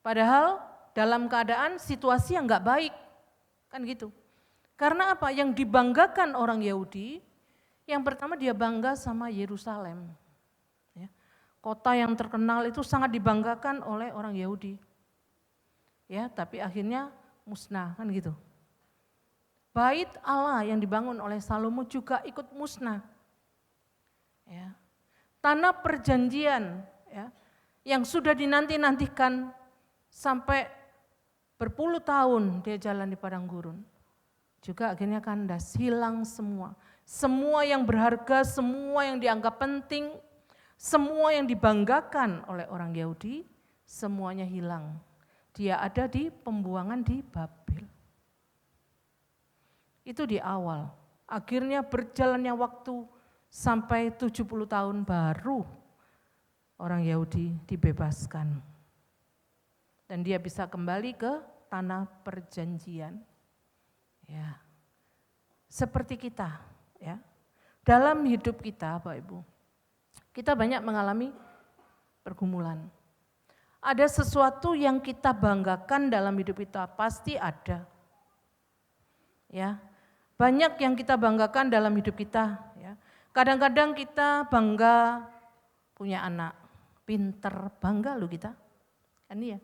Padahal dalam keadaan situasi yang enggak baik, kan gitu. Karena apa? Yang dibanggakan orang Yahudi, yang pertama dia bangga sama Yerusalem. Ya. Kota yang terkenal itu sangat dibanggakan oleh orang Yahudi. Ya, tapi akhirnya musnah, kan gitu. Bait Allah yang dibangun oleh Salomo juga ikut musnah. Ya. Tanah perjanjian, ya, yang sudah dinanti-nantikan sampai berpuluh tahun dia jalan di padang gurun, juga akhirnya kandas, hilang semua. Semua yang berharga, semua yang dianggap penting, semua yang dibanggakan oleh orang Yahudi, semuanya hilang. Dia ada di pembuangan di Babel. Itu di awal. Akhirnya berjalannya waktu sampai 70 tahun baru orang Yahudi dibebaskan. Dan dia bisa kembali ke tanah perjanjian. Ya. Seperti kita, ya. Dalam hidup kita, Bapak Ibu, kita banyak mengalami pergumulan. Ada sesuatu yang kita banggakan dalam hidup kita, pasti ada. Ya. Banyak yang kita banggakan dalam hidup kita, ya. Kadang-kadang kita bangga punya anak pinter, bangga loh kita. Kan iya.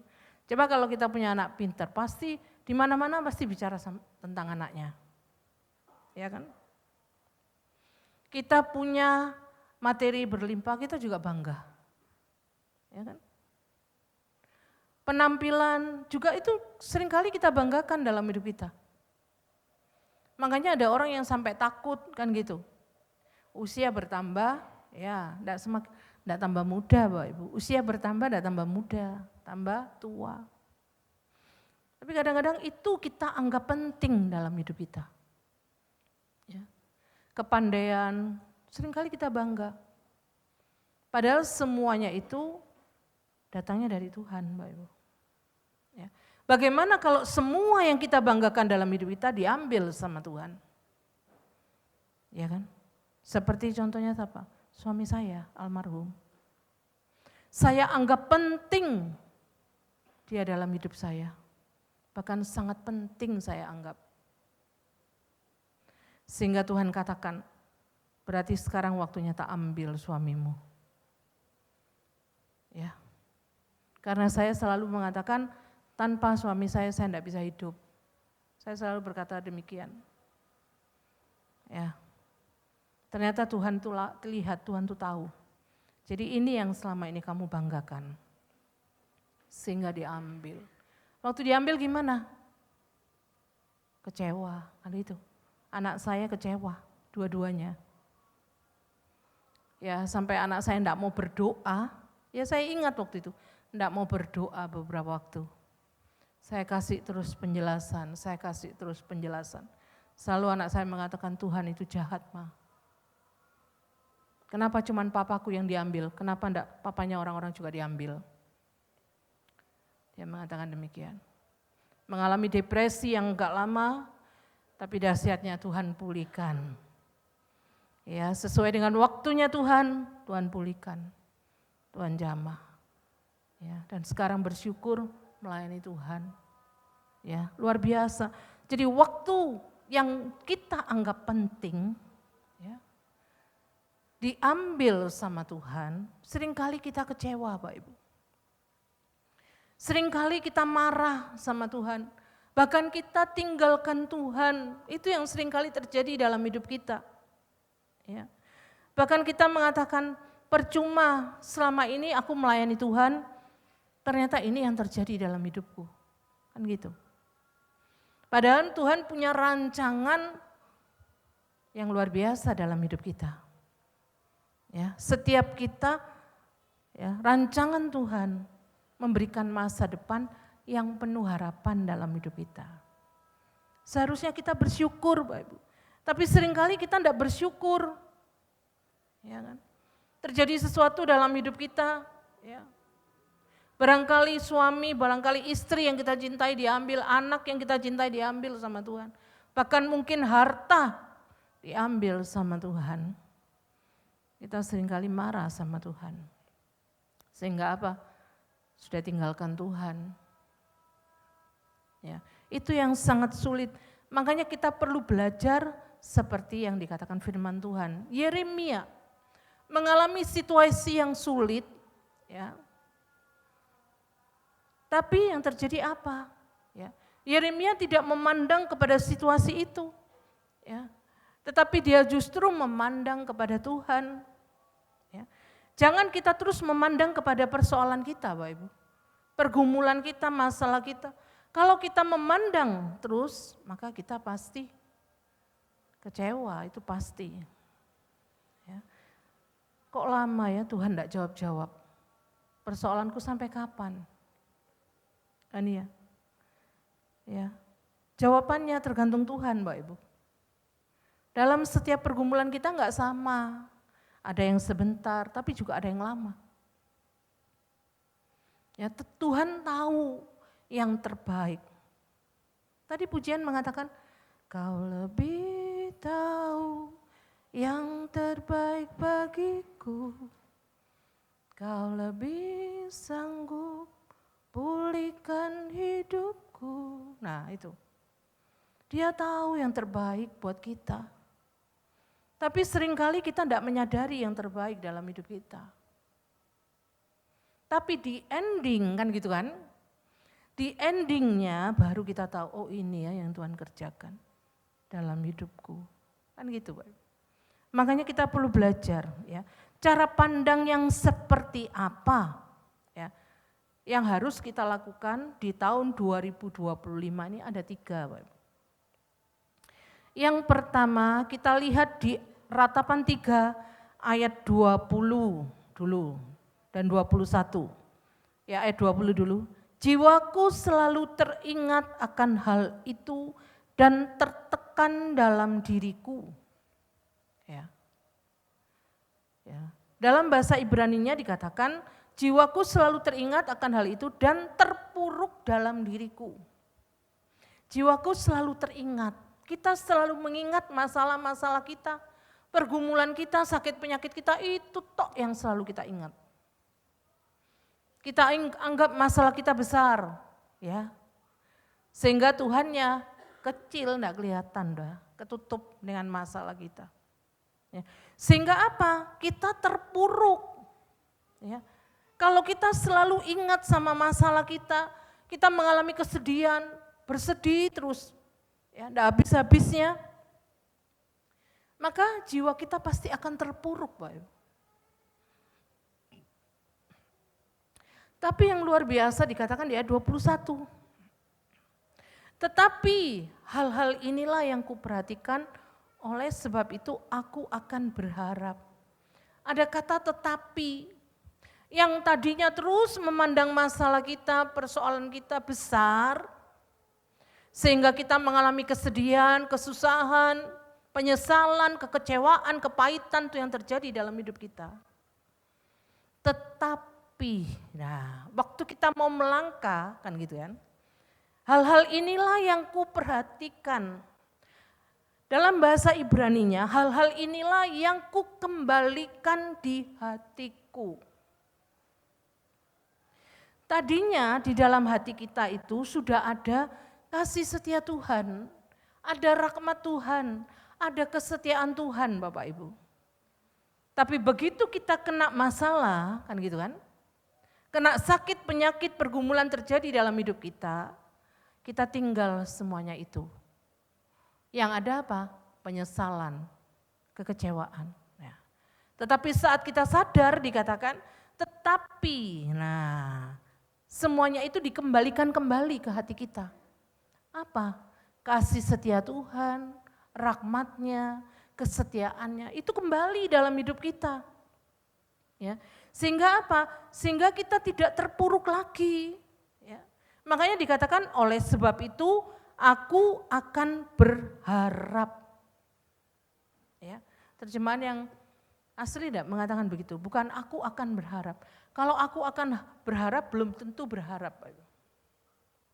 Coba kalau kita punya anak pinter, pasti di mana-mana pasti bicara tentang anaknya. Ya kan? Kita punya materi berlimpah, kita juga bangga. Ya kan? Penampilan juga itu seringkali kita banggakan dalam hidup kita. Makanya ada orang yang sampai takut kan gitu. Usia bertambah, ya enggak tambah muda, Bapak Ibu. Usia bertambah enggak tambah muda, tambah tua. Tapi kadang-kadang itu kita anggap penting dalam hidup kita. Ya. Kepandaian, seringkali kita bangga. Padahal semuanya itu datangnya dari Tuhan, Bapak Ibu. Ya. Bagaimana kalau semua yang kita banggakan dalam hidup kita diambil sama Tuhan? Ya kan? Seperti contohnya siapa? Suami saya, almarhum. Saya anggap penting dia dalam hidup saya. Bahkan sangat penting saya anggap. Sehingga Tuhan katakan, berarti sekarang waktunya tak ambil suamimu. Ya. Karena saya selalu mengatakan, tanpa suami saya tidak bisa hidup. Saya selalu berkata demikian. Ya. Ternyata Tuhan tuh lihat, Tuhan tuh tahu. Jadi ini yang selama ini kamu banggakan. sehingga diambil. Waktu diambil gimana? Kecewa, kan itu. Anak saya kecewa, dua-duanya. Ya sampai anak saya enggak mau berdoa, ya saya ingat waktu itu, enggak mau berdoa beberapa waktu. Saya kasih terus penjelasan, Selalu anak saya mengatakan, Tuhan itu jahat, Ma. Kenapa cuman papaku yang diambil? Kenapa enggak papanya orang-orang juga diambil? Dia mengatakan demikian. Mengalami depresi yang enggak lama, tapi dahsyatnya Tuhan pulihkan. Ya, sesuai dengan waktunya Tuhan pulihkan. Tuhan jamah. Ya, dan sekarang bersyukur melayani Tuhan. Ya, luar biasa. Jadi waktu yang kita anggap penting, ya, diambil sama Tuhan, seringkali kita kecewa, Bapak Ibu. Seringkali kita marah sama Tuhan, bahkan kita tinggalkan Tuhan, itu yang seringkali terjadi dalam hidup kita. Ya. Bahkan kita mengatakan, percuma selama ini aku melayani Tuhan, ternyata ini yang terjadi dalam hidupku. Kan gitu. Padahal Tuhan punya rancangan yang luar biasa dalam hidup kita. Ya, setiap kita, ya, rancangan Tuhan memberikan masa depan yang penuh harapan dalam hidup kita. Seharusnya kita bersyukur, Bapak Ibu. Tapi seringkali kita tidak bersyukur. Ya kan? Terjadi sesuatu dalam hidup kita, ya. Barangkali suami, barangkali istri yang kita cintai diambil, anak yang kita cintai diambil sama Tuhan. Bahkan mungkin harta diambil sama Tuhan. Kita seringkali marah sama Tuhan. Sehingga apa? Sudah tinggalkan Tuhan. Ya, itu yang sangat sulit. Makanya kita perlu belajar seperti yang dikatakan firman Tuhan. Yeremia mengalami situasi yang sulit, ya. Tapi yang terjadi apa? Ya, Yeremia tidak memandang kepada situasi itu, ya. Tetapi dia justru memandang kepada Tuhan. Ya. Jangan kita terus memandang kepada persoalan kita, Bapak Ibu. Pergumulan kita, masalah kita. Kalau kita memandang terus, maka kita pasti kecewa, itu pasti. Ya. Kok lama ya Tuhan tidak jawab-jawab? Persoalanku sampai kapan? Kan ya? Ya. Jawabannya tergantung Tuhan, Bapak Ibu. Dalam setiap pergumulan kita enggak sama. Ada yang sebentar, tapi juga ada yang lama. Ya, Tuhan tahu yang terbaik. Tadi pujian mengatakan, Kau lebih tahu yang terbaik bagiku. Kau lebih sanggup pulihkan hidupku. Nah itu, Dia tahu yang terbaik buat kita. Tapi seringkali kita tidak menyadari yang terbaik dalam hidup kita. Tapi di ending kan gitu kan, di endingnya baru kita tahu, oh ini ya yang Tuhan kerjakan dalam hidupku. Kan gitu Pak. Makanya kita perlu belajar ya, cara pandang yang seperti apa ya, yang harus kita lakukan di tahun 2025 ini ada 3 Pak. Yang pertama kita lihat di Ratapan 3 ayat 20 dulu dan 21. Ya ayat 20 dulu. Jiwaku selalu teringat akan hal itu dan tertekan dalam diriku. Ya. Ya. Dalam bahasa Ibraninya dikatakan jiwaku selalu teringat akan hal itu dan terpuruk dalam diriku. Jiwaku selalu teringat. Kita selalu mengingat masalah-masalah kita, pergumulan kita, sakit penyakit kita, itu tok yang selalu kita ingat. Kita anggap masalah kita besar, ya, sehingga Tuhannya kecil, enggak kelihatan, dah, ketutup dengan masalah kita. Ya. Sehingga apa? Kita terpuruk. Ya. Kalau kita selalu ingat sama masalah kita mengalami kesedihan, bersedih terus. Ya, enggak habis-habisnya, maka jiwa kita pasti akan terpuruk, Pak. Tapi yang luar biasa dikatakan di ayat 21. Tetapi hal-hal inilah yang kuperhatikan, oleh sebab itu aku akan berharap. Ada kata tetapi, yang tadinya terus memandang masalah kita, persoalan kita besar, sehingga kita mengalami kesedihan, kesusahan, penyesalan, kekecewaan, kepahitan itu yang terjadi dalam hidup kita. Tetapi, nah waktu kita mau melangkah, kan gitu kan, hal-hal inilah yang kuperhatikan. Dalam bahasa Ibraninya, hal-hal inilah yang kukembalikan di hatiku. Tadinya di dalam hati kita itu sudah ada kasih setia Tuhan, ada rahmat Tuhan, ada kesetiaan Tuhan Bapak Ibu. Tapi begitu kita kena masalah, kan gitu kan, kena sakit, penyakit, pergumulan terjadi dalam hidup kita tinggal semuanya itu. Yang ada apa? Penyesalan, kekecewaan. Ya. Tetapi saat kita sadar dikatakan, tetapi, nah semuanya itu dikembalikan kembali ke hati kita. Apa? Kasih setia Tuhan, rahmatnya, kesetiaannya, itu kembali dalam hidup kita. Ya. Sehingga apa? Sehingga kita tidak terpuruk lagi. Ya. Makanya dikatakan oleh sebab itu aku akan berharap. Ya, terjemahan yang asli tidak mengatakan begitu. Bukan aku akan berharap. Kalau aku akan berharap belum tentu berharap.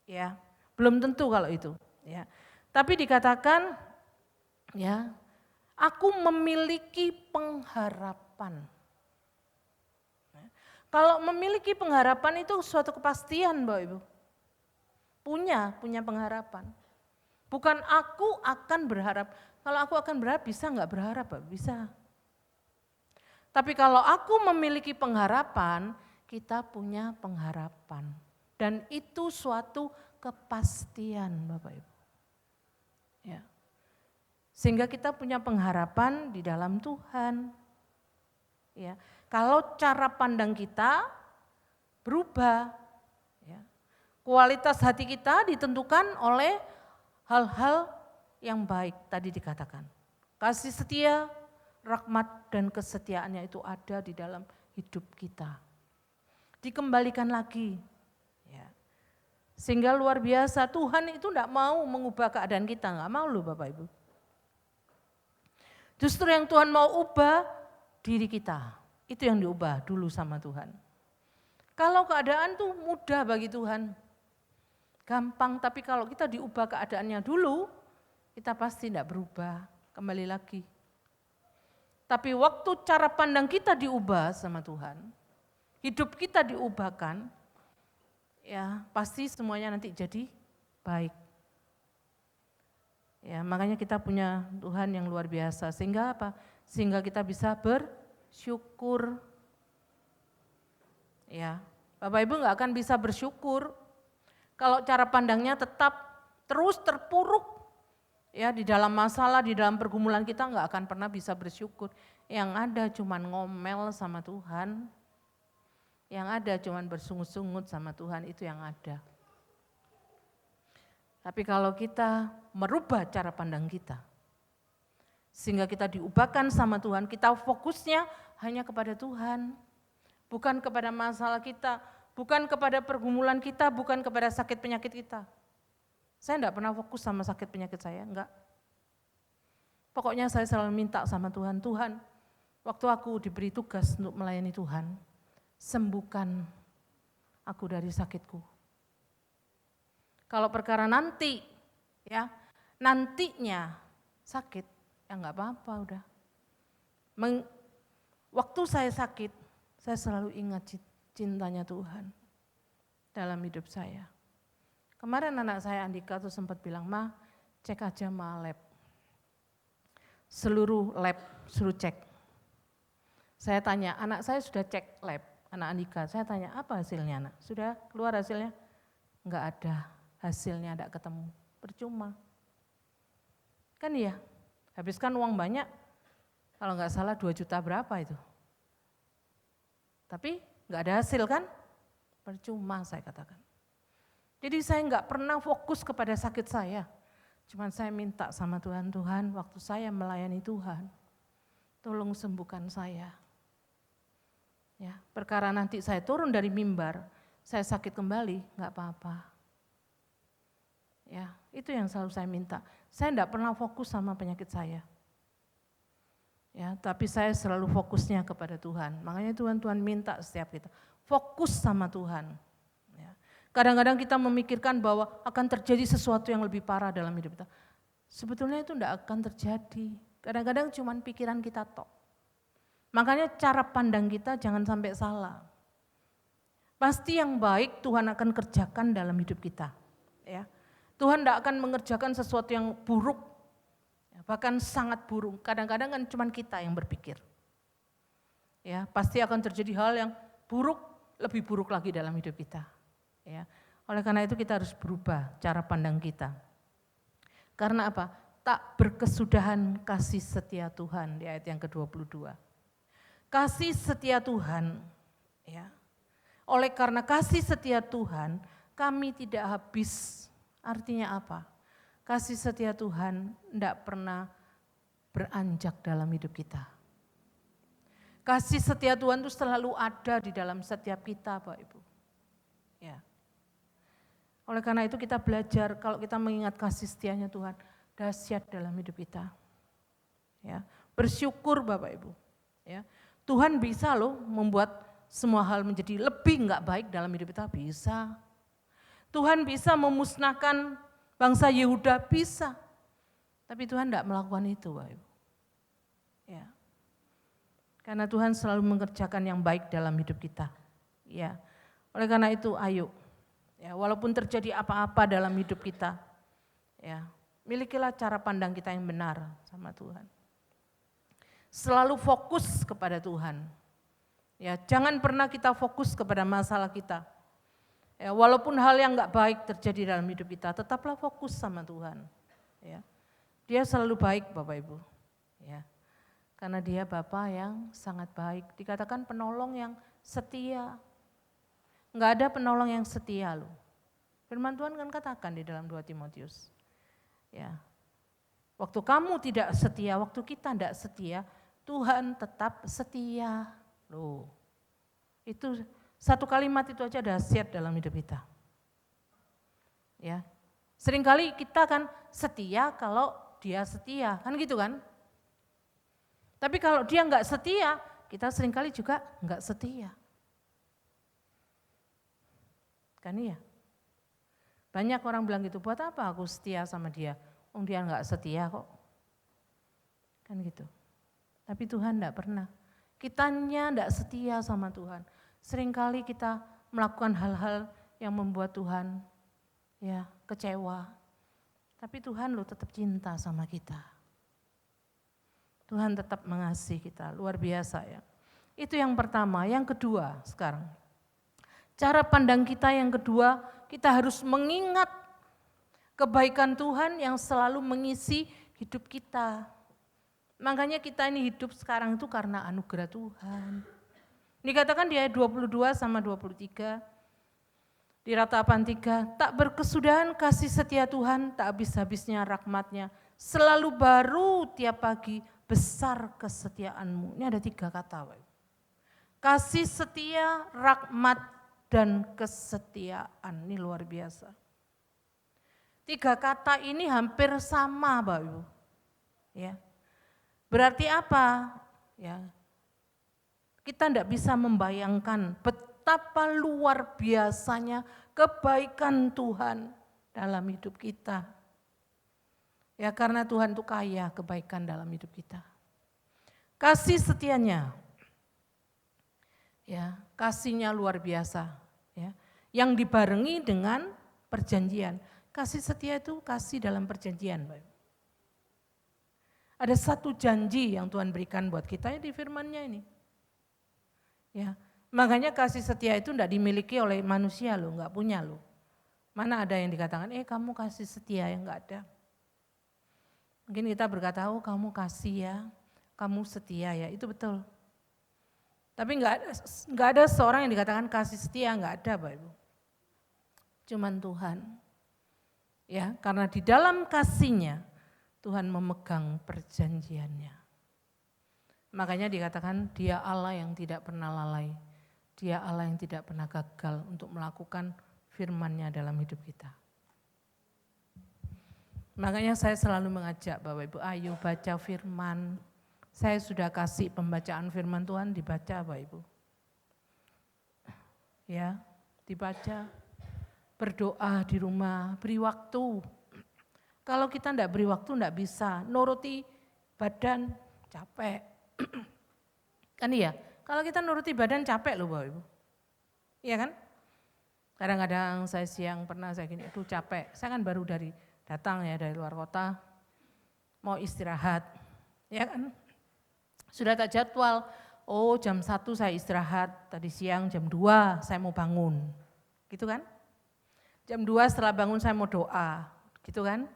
Ya, belum tentu kalau itu. Ya, tapi dikatakan, ya, aku memiliki pengharapan. Ya. Kalau memiliki pengharapan itu suatu kepastian, Bapak Ibu. Punya pengharapan. Bukan aku akan berharap. Kalau aku akan berharap bisa enggak berharap? Bisa. Tapi kalau aku memiliki pengharapan, kita punya pengharapan. Dan itu suatu kepastian Bapak Ibu. Ya. Sehingga kita punya pengharapan di dalam Tuhan. Ya. Kalau cara pandang kita berubah, kualitas hati kita ditentukan oleh hal-hal yang baik tadi dikatakan. Kasih setia, rahmat dan kesetiaannya itu ada di dalam hidup kita. Dikembalikan lagi. Ya. Sehingga luar biasa Tuhan itu tidak mau mengubah keadaan kita, enggak mau loh Bapak Ibu. Justru yang Tuhan mau ubah diri kita. Itu yang diubah dulu sama Tuhan. Kalau keadaan tuh mudah bagi Tuhan, gampang, tapi kalau kita diubah keadaannya dulu, kita pasti tidak berubah, kembali lagi. Tapi waktu cara pandang kita diubah sama Tuhan, hidup kita diubahkan, ya pasti semuanya nanti jadi baik. Ya, makanya kita punya Tuhan yang luar biasa, sehingga apa? Sehingga kita bisa bersyukur. Ya, Bapak Ibu nggak akan bisa bersyukur kalau cara pandangnya tetap terus terpuruk, ya di dalam masalah, di dalam pergumulan kita nggak akan pernah bisa bersyukur. Yang ada cuman ngomel sama Tuhan, yang ada cuman bersungut-sungut sama Tuhan, itu yang ada. Tapi kalau kita merubah cara pandang kita, sehingga kita diubahkan sama Tuhan, kita fokusnya hanya kepada Tuhan, bukan kepada masalah kita, bukan kepada pergumulan kita, bukan kepada sakit penyakit kita. Saya enggak pernah fokus sama sakit penyakit saya, enggak. Pokoknya saya selalu minta sama Tuhan, Tuhan, waktu aku diberi tugas untuk melayani Tuhan, sembuhkan aku dari sakitku. Kalau perkara nanti, ya nantinya sakit, ya enggak apa-apa udah. Waktu saya sakit, saya selalu ingat cintanya Tuhan dalam hidup saya. Kemarin anak saya Andika tuh sempat bilang, Ma, cek aja Ma lab. Seluruh lab suruh cek. Saya tanya, anak saya sudah cek lab, anak Andika. Saya tanya, apa hasilnya anak? Sudah keluar hasilnya? Enggak ada hasilnya, enggak ketemu. Percuma. Kan iya, habiskan uang banyak, kalau enggak salah 2 juta berapa itu. Tapi enggak ada hasil kan? Percuma saya katakan. Jadi saya nggak pernah fokus kepada sakit saya. Cuman saya minta sama Tuhan, Tuhan waktu saya melayani Tuhan, tolong sembuhkan saya. Ya, perkara nanti saya turun dari mimbar, saya sakit kembali, nggak apa-apa. Ya, itu yang selalu saya minta. Saya enggak pernah fokus sama penyakit saya. Ya, tapi saya selalu fokusnya kepada Tuhan. Makanya Tuhan minta setiap kita fokus sama Tuhan. Ya. Kadang-kadang kita memikirkan bahwa akan terjadi sesuatu yang lebih parah dalam hidup kita. Sebetulnya itu enggak akan terjadi. Kadang-kadang cuma pikiran kita tok. Makanya cara pandang kita jangan sampai salah. Pasti yang baik Tuhan akan kerjakan dalam hidup kita. Ya. Tuhan tidak akan mengerjakan sesuatu yang buruk, bahkan sangat buruk. Kadang-kadang kan cuma kita yang berpikir. Ya, pasti akan terjadi hal yang buruk, lebih buruk lagi dalam hidup kita. Ya. Oleh karena itu kita harus berubah cara pandang kita. Karena apa? Tak berkesudahan kasih setia Tuhan di ayat yang ke-22. Kasih setia Tuhan, ya. Oleh karena kasih setia Tuhan, kami tidak habis. Artinya apa? Kasih setia Tuhan tidak pernah beranjak dalam hidup kita. Kasih setia Tuhan itu selalu ada di dalam setiap kita, Bapak Ibu. Ya. Oleh karena itu kita belajar kalau kita mengingat kasih setianya Tuhan, dahsyat dalam hidup kita. Ya. Bersyukur Bapak Ibu. Ya. Tuhan bisa loh membuat semua hal menjadi lebih enggak baik dalam hidup kita, bisa. Tuhan bisa memusnahkan bangsa Yehuda, bisa. Tapi Tuhan tidak melakukan itu, Bapak Ibu. Ya. Karena Tuhan selalu mengerjakan yang baik dalam hidup kita. Ya. Oleh karena itu, ayo. Ya, walaupun terjadi apa-apa dalam hidup kita, ya, milikilah cara pandang kita yang benar sama Tuhan. Selalu fokus kepada Tuhan. Ya, jangan pernah kita fokus kepada masalah kita. Ya, walaupun hal yang enggak baik terjadi dalam hidup kita, tetaplah fokus sama Tuhan. Ya. Dia selalu baik Bapak Ibu. Ya. Karena dia Bapa yang sangat baik. Dikatakan penolong yang setia. Enggak ada penolong yang setia loh. Firman Tuhan kan katakan di dalam 2 Timotius. Ya. Waktu kamu tidak setia, waktu kita tidak setia, Tuhan tetap setia. Loh. Itu satu kalimat itu aja dahsyat dalam hidup kita. Ya. Seringkali kita kan setia kalau dia setia, kan gitu kan? Tapi kalau dia enggak setia, kita seringkali juga enggak setia. Kan iya? Banyak orang bilang gitu, buat apa aku setia sama dia? Dia enggak setia kok. Kan gitu. Tapi Tuhan enggak pernah. Kitanya enggak setia sama Tuhan. Seringkali kita melakukan hal-hal yang membuat Tuhan ya kecewa. Tapi Tuhan lo tetap cinta sama kita. Tuhan tetap mengasihi kita, luar biasa ya. Itu yang pertama. Yang kedua sekarang. Cara pandang kita yang kedua, kita harus mengingat kebaikan Tuhan yang selalu mengisi hidup kita. Makanya kita ini hidup sekarang itu karena anugerah Tuhan. Dikatakan di ayat 22 sama 23, di ratapan 3, tak berkesudahan kasih setia Tuhan, tak habis-habisnya rahmat-Nya, selalu baru tiap pagi, besar kesetiaanmu. Ini ada 3 kata. Kasih setia, rahmat, dan kesetiaan. Ini luar biasa. 3 kata ini hampir sama, Bapak Ibu. Ya. Berarti apa? Ya. Kita tidak bisa membayangkan betapa luar biasanya kebaikan Tuhan dalam hidup kita. Ya karena Tuhan itu kaya kebaikan dalam hidup kita. Kasih setianya, ya kasihnya luar biasa. Ya, yang dibarengi dengan perjanjian. Kasih setia itu kasih dalam perjanjian. Ada satu janji yang Tuhan berikan buat kita di firman-Nya ini. Ya, makanya kasih setia itu tidak dimiliki oleh manusia loh, enggak punya loh. Mana ada yang dikatakan, kamu kasih setia, yang enggak ada. Mungkin kita berkata, oh kamu kasih ya, kamu setia ya, itu betul. Tapi nggak ada seorang yang dikatakan kasih setia, nggak ada Bapak Ibu. Cuman Tuhan. Ya, karena di dalam kasih-Nya Tuhan memegang perjanjiannya. Makanya dikatakan dia Allah yang tidak pernah lalai. Dia Allah yang tidak pernah gagal untuk melakukan firman-Nya dalam hidup kita. Makanya saya selalu mengajak Bapak Ibu, ayo baca firman. Saya sudah kasih pembacaan firman Tuhan, dibaca Bapak Ibu. Ya, dibaca. Berdoa di rumah, beri waktu. Kalau kita enggak beri waktu enggak bisa, nuruti badan capek. Kan iya, kalau kita nuruti badan capek loh Bapak Ibu. Iya kan? Kadang-kadang saya siang pernah saya gini, aduh capek. Saya kan baru datang ya dari luar kota, mau istirahat. Ya kan? Sudah tak jadwal, oh jam 1 saya istirahat, tadi siang jam 2 saya mau bangun. Gitu kan? Jam 2 setelah bangun saya mau doa, gitu kan.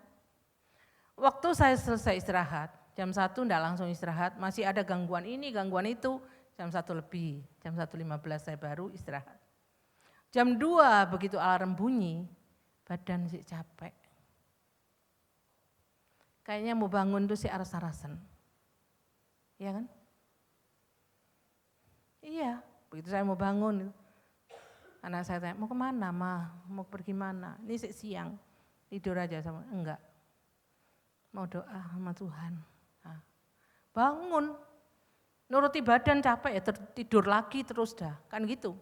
Waktu saya selesai istirahat, jam 1 enggak langsung istirahat, masih ada gangguan ini, gangguan itu, jam 1 lebih, jam 1:15 saya baru istirahat. Jam 2 begitu alarm bunyi, badan sih capek. Kayaknya mau bangun tuh sih aras-arasan. Iya kan? Iya, begitu saya mau bangun, anak saya tanya, mau kemana Ma? Mau pergi mana? Ini siang, tidur aja sama, enggak. Mau doa sama Tuhan. Nah, bangun, nuruti badan capek ya tidur lagi terus dah, kan gitu.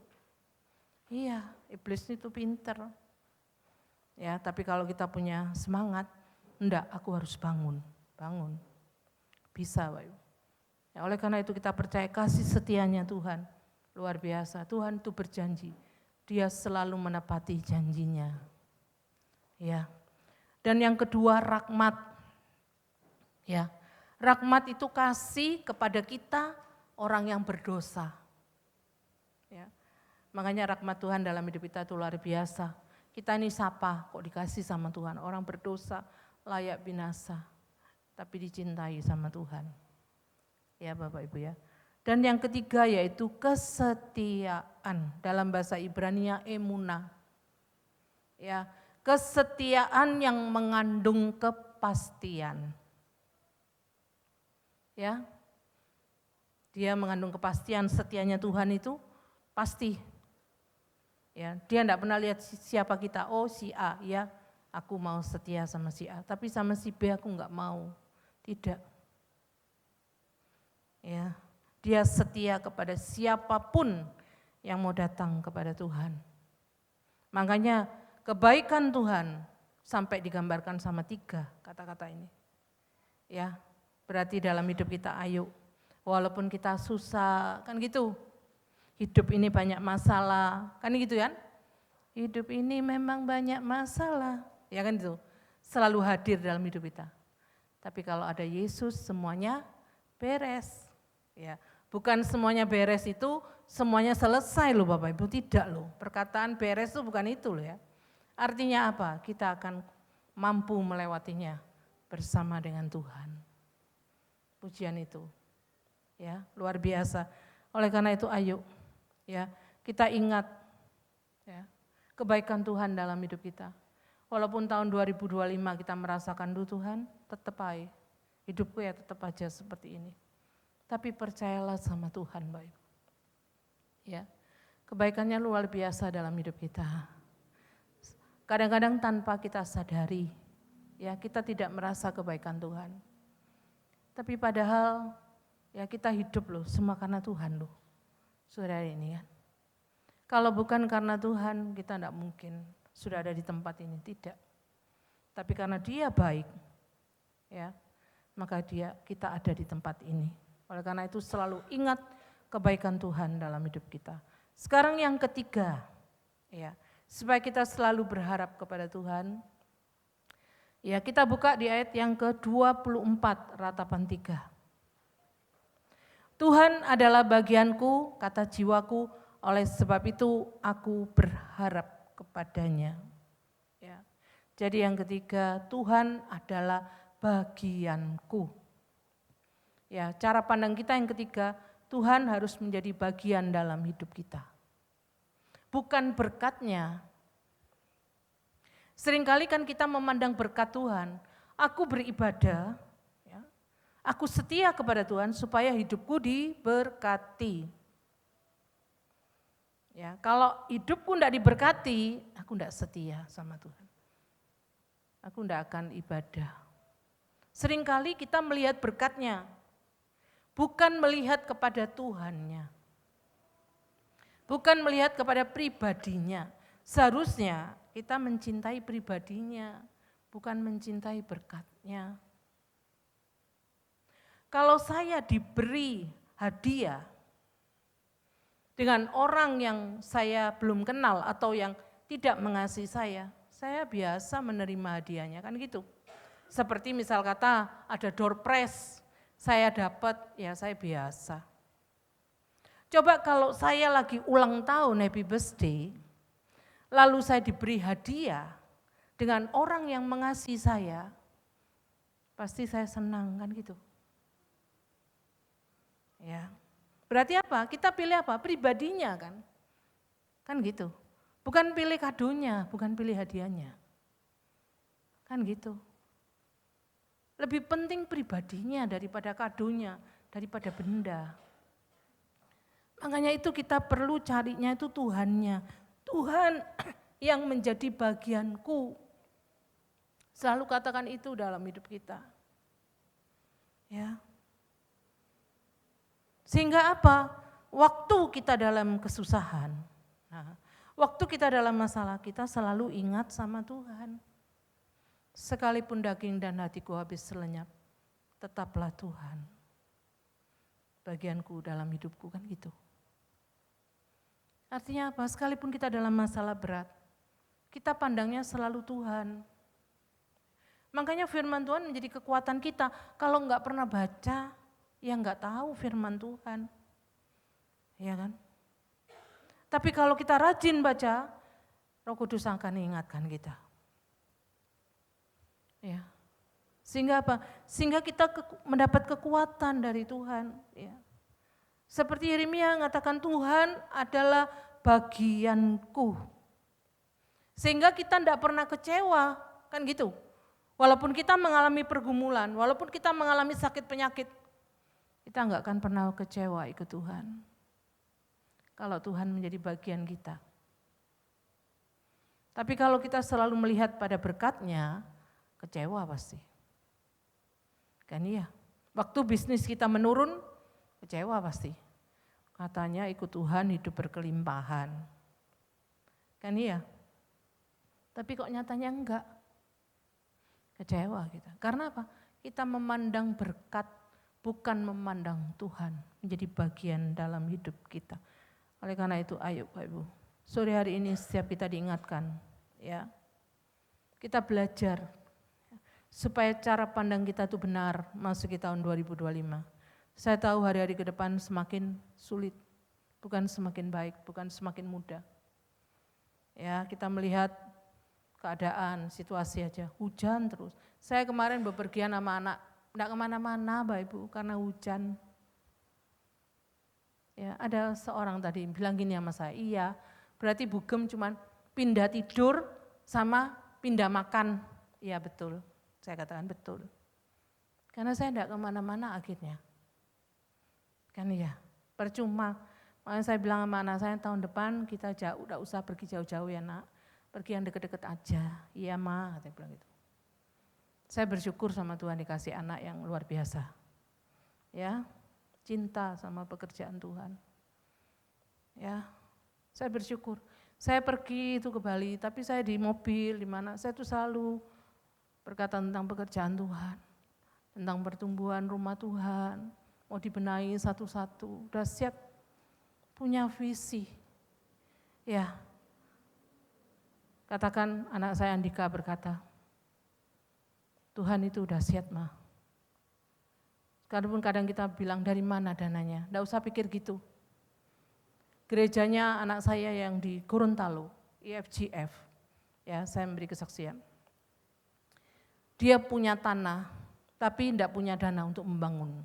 Iya, iblis itu pinter. Ya, tapi kalau kita punya semangat, enggak, aku harus bangun. Bisa Pak Ibu. Ya, oleh karena itu kita percaya kasih setianya Tuhan, luar biasa. Tuhan itu berjanji. Dia selalu menepati janjinya. Ya. Dan yang kedua rahmat. Ya. Rahmat itu kasih kepada kita orang yang berdosa. Ya. Makanya rahmat Tuhan dalam hidup kita itu luar biasa. Kita ini siapa kok dikasih sama Tuhan? Orang berdosa, layak binasa, tapi dicintai sama Tuhan. Ya Bapak Ibu ya. Dan yang ketiga yaitu kesetiaan, dalam bahasa Ibrani emunah. Ya, kesetiaan yang mengandung kepastian. Ya. Dia mengandung kepastian, setianya Tuhan itu pasti. Ya, dia enggak pernah lihat siapa kita, oh si A, ya aku mau setia sama si A, tapi sama si B aku enggak mau. Tidak. Ya. Dia setia kepada siapapun yang mau datang kepada Tuhan. Makanya kebaikan Tuhan sampai digambarkan sama 3 kata-kata ini. Ya, berarti dalam hidup kita ayo, walaupun kita susah, kan gitu. Hidup ini banyak masalah, kan gitu kan? Hidup ini memang banyak masalah, ya kan itu. Selalu hadir dalam hidup kita. Tapi kalau ada Yesus semuanya beres. Ya. Bukan semuanya beres itu semuanya selesai loh Bapak Ibu, tidak loh. Perkataan beres itu bukan itu loh ya. Artinya apa? Kita akan mampu melewatinya bersama dengan Tuhan. Pujian itu. Ya, luar biasa. Oleh karena itu ayo ya, kita ingat ya, kebaikan Tuhan dalam hidup kita. Walaupun tahun 2025 kita merasakan Tuhan, tetap aja. Hidupku ya tetap aja seperti ini. Tapi percayalah sama Tuhan, Bapak. Ya. Kebaikannya luar biasa dalam hidup kita. Kadang-kadang tanpa kita sadari, ya kita tidak merasa kebaikan Tuhan. Tapi padahal ya kita hidup loh, semua karena Tuhan loh. Saudara ini kan. Kalau bukan karena Tuhan, kita tidak mungkin sudah ada di tempat ini, tidak. Tapi karena Dia baik, ya, maka kita ada di tempat ini. Oleh karena itu selalu ingat kebaikan Tuhan dalam hidup kita. Sekarang yang ketiga, ya, supaya kita selalu berharap kepada Tuhan. Ya, kita buka di ayat yang ke-24, ratapan 3. Tuhan adalah bagianku, kata jiwaku, oleh sebab itu aku berharap kepadanya. Ya. Jadi yang ketiga, Tuhan adalah bagianku. Ya, cara pandang kita yang ketiga, Tuhan harus menjadi bagian dalam hidup kita. Bukan berkatnya. Seringkali kan kita memandang berkat Tuhan, aku beribadah, ya, aku setia kepada Tuhan supaya hidupku diberkati. Ya, kalau hidupku tidak diberkati, aku tidak setia sama Tuhan. Aku tidak akan ibadah. Seringkali kita melihat berkatnya, bukan melihat kepada Tuhannya. Bukan melihat kepada pribadinya. Seharusnya kita mencintai pribadinya, bukan mencintai berkatnya. Kalau saya diberi hadiah dengan orang yang saya belum kenal atau yang tidak mengasihi saya biasa menerima hadiahnya, kan gitu. Seperti misal kata ada door prize, saya dapat, ya saya biasa. Coba kalau saya lagi ulang tahun, happy birthday, lalu saya diberi hadiah dengan orang yang mengasihi saya, pasti saya senang, kan gitu. Ya. Berarti apa? Kita pilih apa? Pribadinya kan. Kan gitu. Bukan pilih kadonya, bukan pilih hadiahnya. Kan gitu. Lebih penting pribadinya daripada kadonya, daripada benda. Makanya itu kita perlu carinya itu Tuhannya. Tuhan yang menjadi bagianku. Selalu katakan itu dalam hidup kita. Ya. Sehingga apa? Waktu kita dalam kesusahan, waktu kita dalam masalah, kita selalu ingat sama Tuhan. Sekalipun daging dan hatiku habis selenyap, tetaplah Tuhan. Bagianku dalam hidupku, kan gitu. Artinya apa? Sekalipun kita dalam masalah berat, kita pandangnya selalu Tuhan. Makanya firman Tuhan menjadi kekuatan kita. Kalau enggak pernah baca, ya enggak tahu firman Tuhan. Ya kan? Tapi kalau kita rajin baca, Roh Kudus akan ingatkan kita. Ya. Sehingga apa? Sehingga kita mendapat kekuatan dari Tuhan. Ya. Seperti Yeremia mengatakan Tuhan adalah bagianku. Sehingga kita tidak pernah kecewa, kan gitu. Walaupun kita mengalami pergumulan, walaupun kita mengalami sakit penyakit, kita enggak akan pernah kecewa ikut Tuhan. Kalau Tuhan menjadi bagian kita. Tapi kalau kita selalu melihat pada berkatnya, kecewa pasti. Kan iya, waktu bisnis kita menurun, kecewa pasti. Katanya ikut Tuhan hidup berkelimpahan. Kan iya. Tapi kok nyatanya enggak. Kecewa kita. Karena apa? Kita memandang berkat, bukan memandang Tuhan menjadi bagian dalam hidup kita. Oleh karena itu ayo Bapak Ibu, sore hari ini setiap kita diingatkan, ya, kita belajar supaya cara pandang kita itu benar masuki tahun 2025. Saya tahu hari-hari ke depan semakin sulit, bukan semakin baik, bukan semakin mudah. Ya, kita melihat keadaan, situasi aja, hujan terus. Saya kemarin bepergian sama anak, enggak kemana-mana Bapak Ibu karena hujan. Ya, ada seorang tadi bilang gini sama saya, iya berarti Bugem cuman pindah tidur sama pindah makan. Iya betul, saya katakan betul. Karena saya enggak kemana-mana akhirnya. Kan iya, percuma. Makanya saya bilang sama anak saya tahun depan kita jauh, enggak usah pergi jauh-jauh ya nak. Pergi yang deket-deket aja, iya ma, katanya bilang gitu. Saya bersyukur sama Tuhan dikasih anak yang luar biasa. Ya, cinta sama pekerjaan Tuhan. Ya, saya bersyukur. Saya pergi itu ke Bali, tapi saya di mobil, di mana saya tuh selalu berkata tentang pekerjaan Tuhan, tentang pertumbuhan rumah Tuhan, mau dibenahi satu-satu, udah siap punya visi. Ya, katakan anak saya Andika berkata, Tuhan itu udah siap mah. Kalaupun kadang kita bilang dari mana dananya, enggak usah pikir gitu. Gerejanya anak saya yang di Gorontalo, IFGF, ya saya memberi kesaksian. Dia punya tanah, tapi enggak punya dana untuk membangun.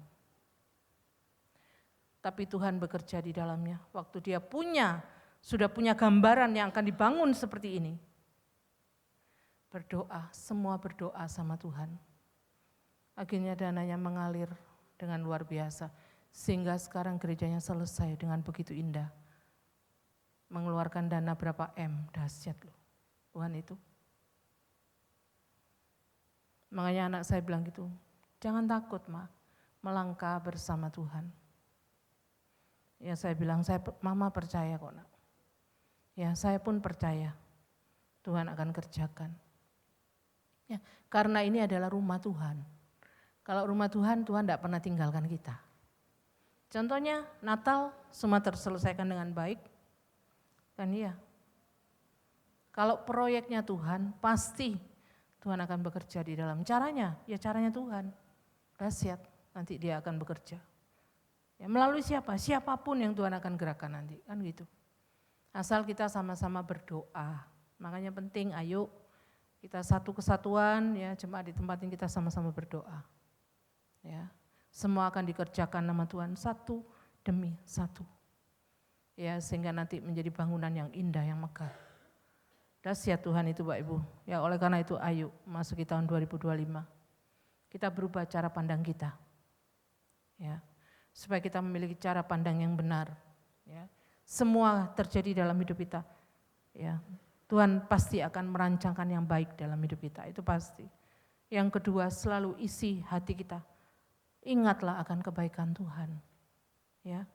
tapi Tuhan bekerja di dalamnya. Waktu dia sudah punya gambaran yang akan dibangun seperti ini. Berdoa, semua berdoa sama Tuhan. Akhirnya dananya mengalir dengan luar biasa. Sehingga sekarang gerejanya selesai dengan begitu indah. Mengeluarkan dana berapa M, dahsyat loh Tuhan itu. Makanya anak saya bilang gitu, jangan takut Ma, melangkah bersama Tuhan. Ya saya bilang, Mama percaya kok Nak. Ya saya pun percaya Tuhan akan kerjakan. Ya, karena ini adalah rumah Tuhan. Kalau rumah Tuhan, Tuhan tidak pernah tinggalkan kita. Contohnya Natal semua terselesaikan dengan baik. Kan iya. Kalau proyeknya Tuhan, pasti Tuhan akan bekerja di dalam. Caranya, ya caranya Tuhan. Dahsyat, nanti dia akan bekerja. Ya, melalui siapa? Siapapun yang Tuhan akan gerakkan nanti, kan gitu. Asal kita sama-sama berdoa. Makanya penting, ayo kita satu kesatuan, ya jemaat di tempat ini kita sama-sama berdoa. Ya, semua akan dikerjakan nama Tuhan satu demi satu. Ya, sehingga nanti menjadi bangunan yang indah, yang megah. Dahsyat Tuhan itu Bapak Ibu. Ya, oleh karena itu ayo masuki tahun 2025. Kita berubah cara pandang kita. Ya, supaya kita memiliki cara pandang yang benar. Ya, semua terjadi dalam hidup kita. Ya, Tuhan pasti akan merancangkan yang baik dalam hidup kita, itu pasti. Yang kedua, selalu isi hati kita. Ingatlah akan kebaikan Tuhan. Ya.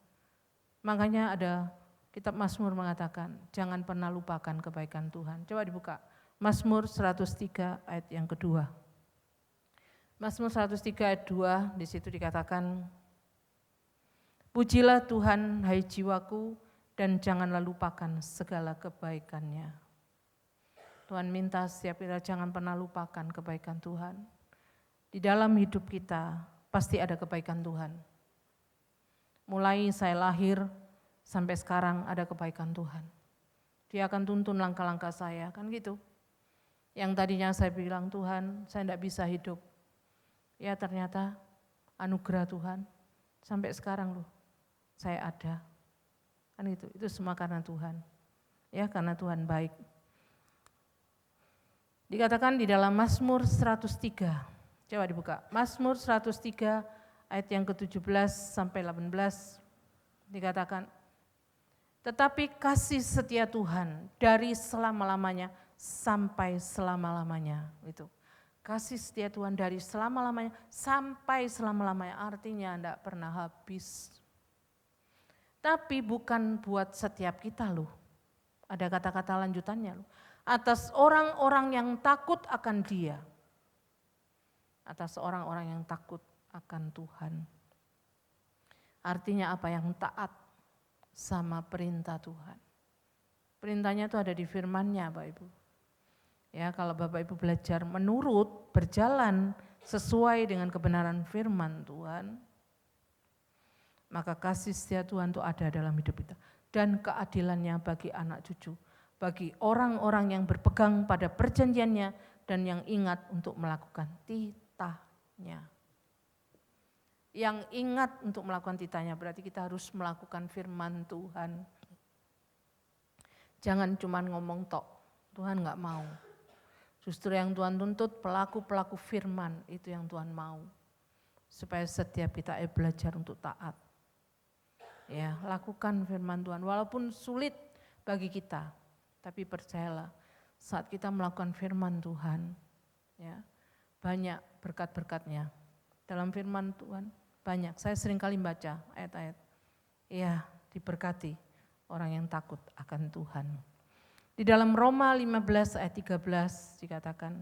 Makanya ada kitab Mazmur mengatakan, jangan pernah lupakan kebaikan Tuhan. Coba dibuka, Mazmur 103 ayat yang kedua. Mazmur 103 ayat 2, di situ dikatakan, pujilah Tuhan hai jiwaku, dan janganlah lupakan segala kebaikannya. Tuhan minta setiap kita jangan pernah lupakan kebaikan Tuhan. Di dalam hidup kita pasti ada kebaikan Tuhan. Mulai saya lahir sampai sekarang ada kebaikan Tuhan. Dia akan tuntun langkah-langkah saya, kan gitu. Yang tadinya saya bilang, Tuhan saya tidak bisa hidup. Ya ternyata anugerah Tuhan, sampai sekarang loh saya ada. Kan itu semua karena Tuhan. Ya karena Tuhan baik. Dikatakan di dalam Mazmur 103, coba dibuka, Mazmur 103 ayat yang ke-17 sampai 18, dikatakan, tetapi kasih setia Tuhan dari selama-lamanya sampai selama-lamanya. Itu. Kasih setia Tuhan dari selama-lamanya sampai selama-lamanya, artinya tidak pernah habis. Tapi bukan buat setiap kita loh, ada kata-kata lanjutannya loh. Atas orang-orang yang takut akan Dia. Atas orang-orang yang takut akan Tuhan. Artinya apa? Yang taat sama perintah Tuhan. Perintahnya itu ada di firman-Nya Bapak Ibu. Ya, kalau Bapak Ibu belajar menurut, berjalan sesuai dengan kebenaran firman Tuhan, maka kasih setia Tuhan itu ada dalam hidup kita. Dan keadilannya bagi anak cucu. Bagi orang-orang yang berpegang pada perjanjiannya dan yang ingat untuk melakukan titahnya. Yang ingat untuk melakukan titahnya berarti kita harus melakukan firman Tuhan. Jangan cuma ngomong tok, Tuhan enggak mau. Justru yang Tuhan tuntut pelaku-pelaku firman, itu yang Tuhan mau. Supaya setiap kita belajar untuk taat. Ya, lakukan firman Tuhan walaupun sulit bagi kita. Tapi percayalah, saat kita melakukan firman Tuhan, ya, banyak berkat-berkatnya. Dalam firman Tuhan banyak, saya sering kali baca ayat-ayat. Ya, diberkati orang yang takut akan Tuhan. Di dalam Roma 15 ayat 13 dikatakan,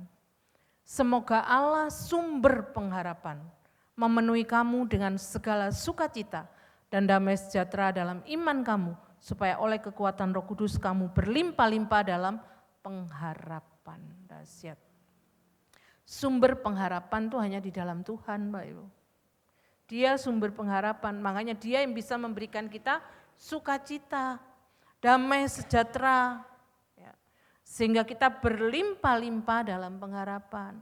semoga Allah sumber pengharapan memenuhi kamu dengan segala sukacita dan damai sejahtera dalam iman kamu, supaya oleh kekuatan Roh Kudus kamu berlimpah-limpah dalam pengharapan. Dahsyat. Sumber pengharapan itu hanya di dalam Tuhan, Bapak Ibu. Dia sumber pengharapan, makanya Dia yang bisa memberikan kita sukacita, damai sejahtera, ya, sehingga kita berlimpah-limpah dalam pengharapan.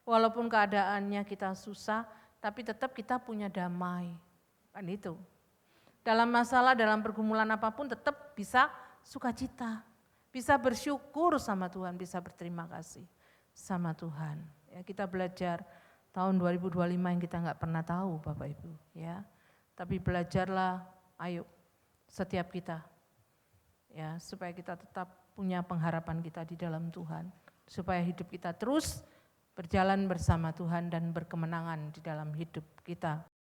Walaupun keadaannya kita susah, tapi tetap kita punya damai, kan itu. dalam masalah, dalam pergumulan apapun tetap bisa sukacita, bisa bersyukur sama Tuhan, bisa berterima kasih sama Tuhan. Ya, kita belajar tahun 2025 yang kita nggak pernah tahu Bapak Ibu, ya. Tapi belajarlah, ayo setiap kita, ya, supaya kita tetap punya pengharapan kita di dalam Tuhan, supaya hidup kita terus berjalan bersama Tuhan dan berkemenangan di dalam hidup kita.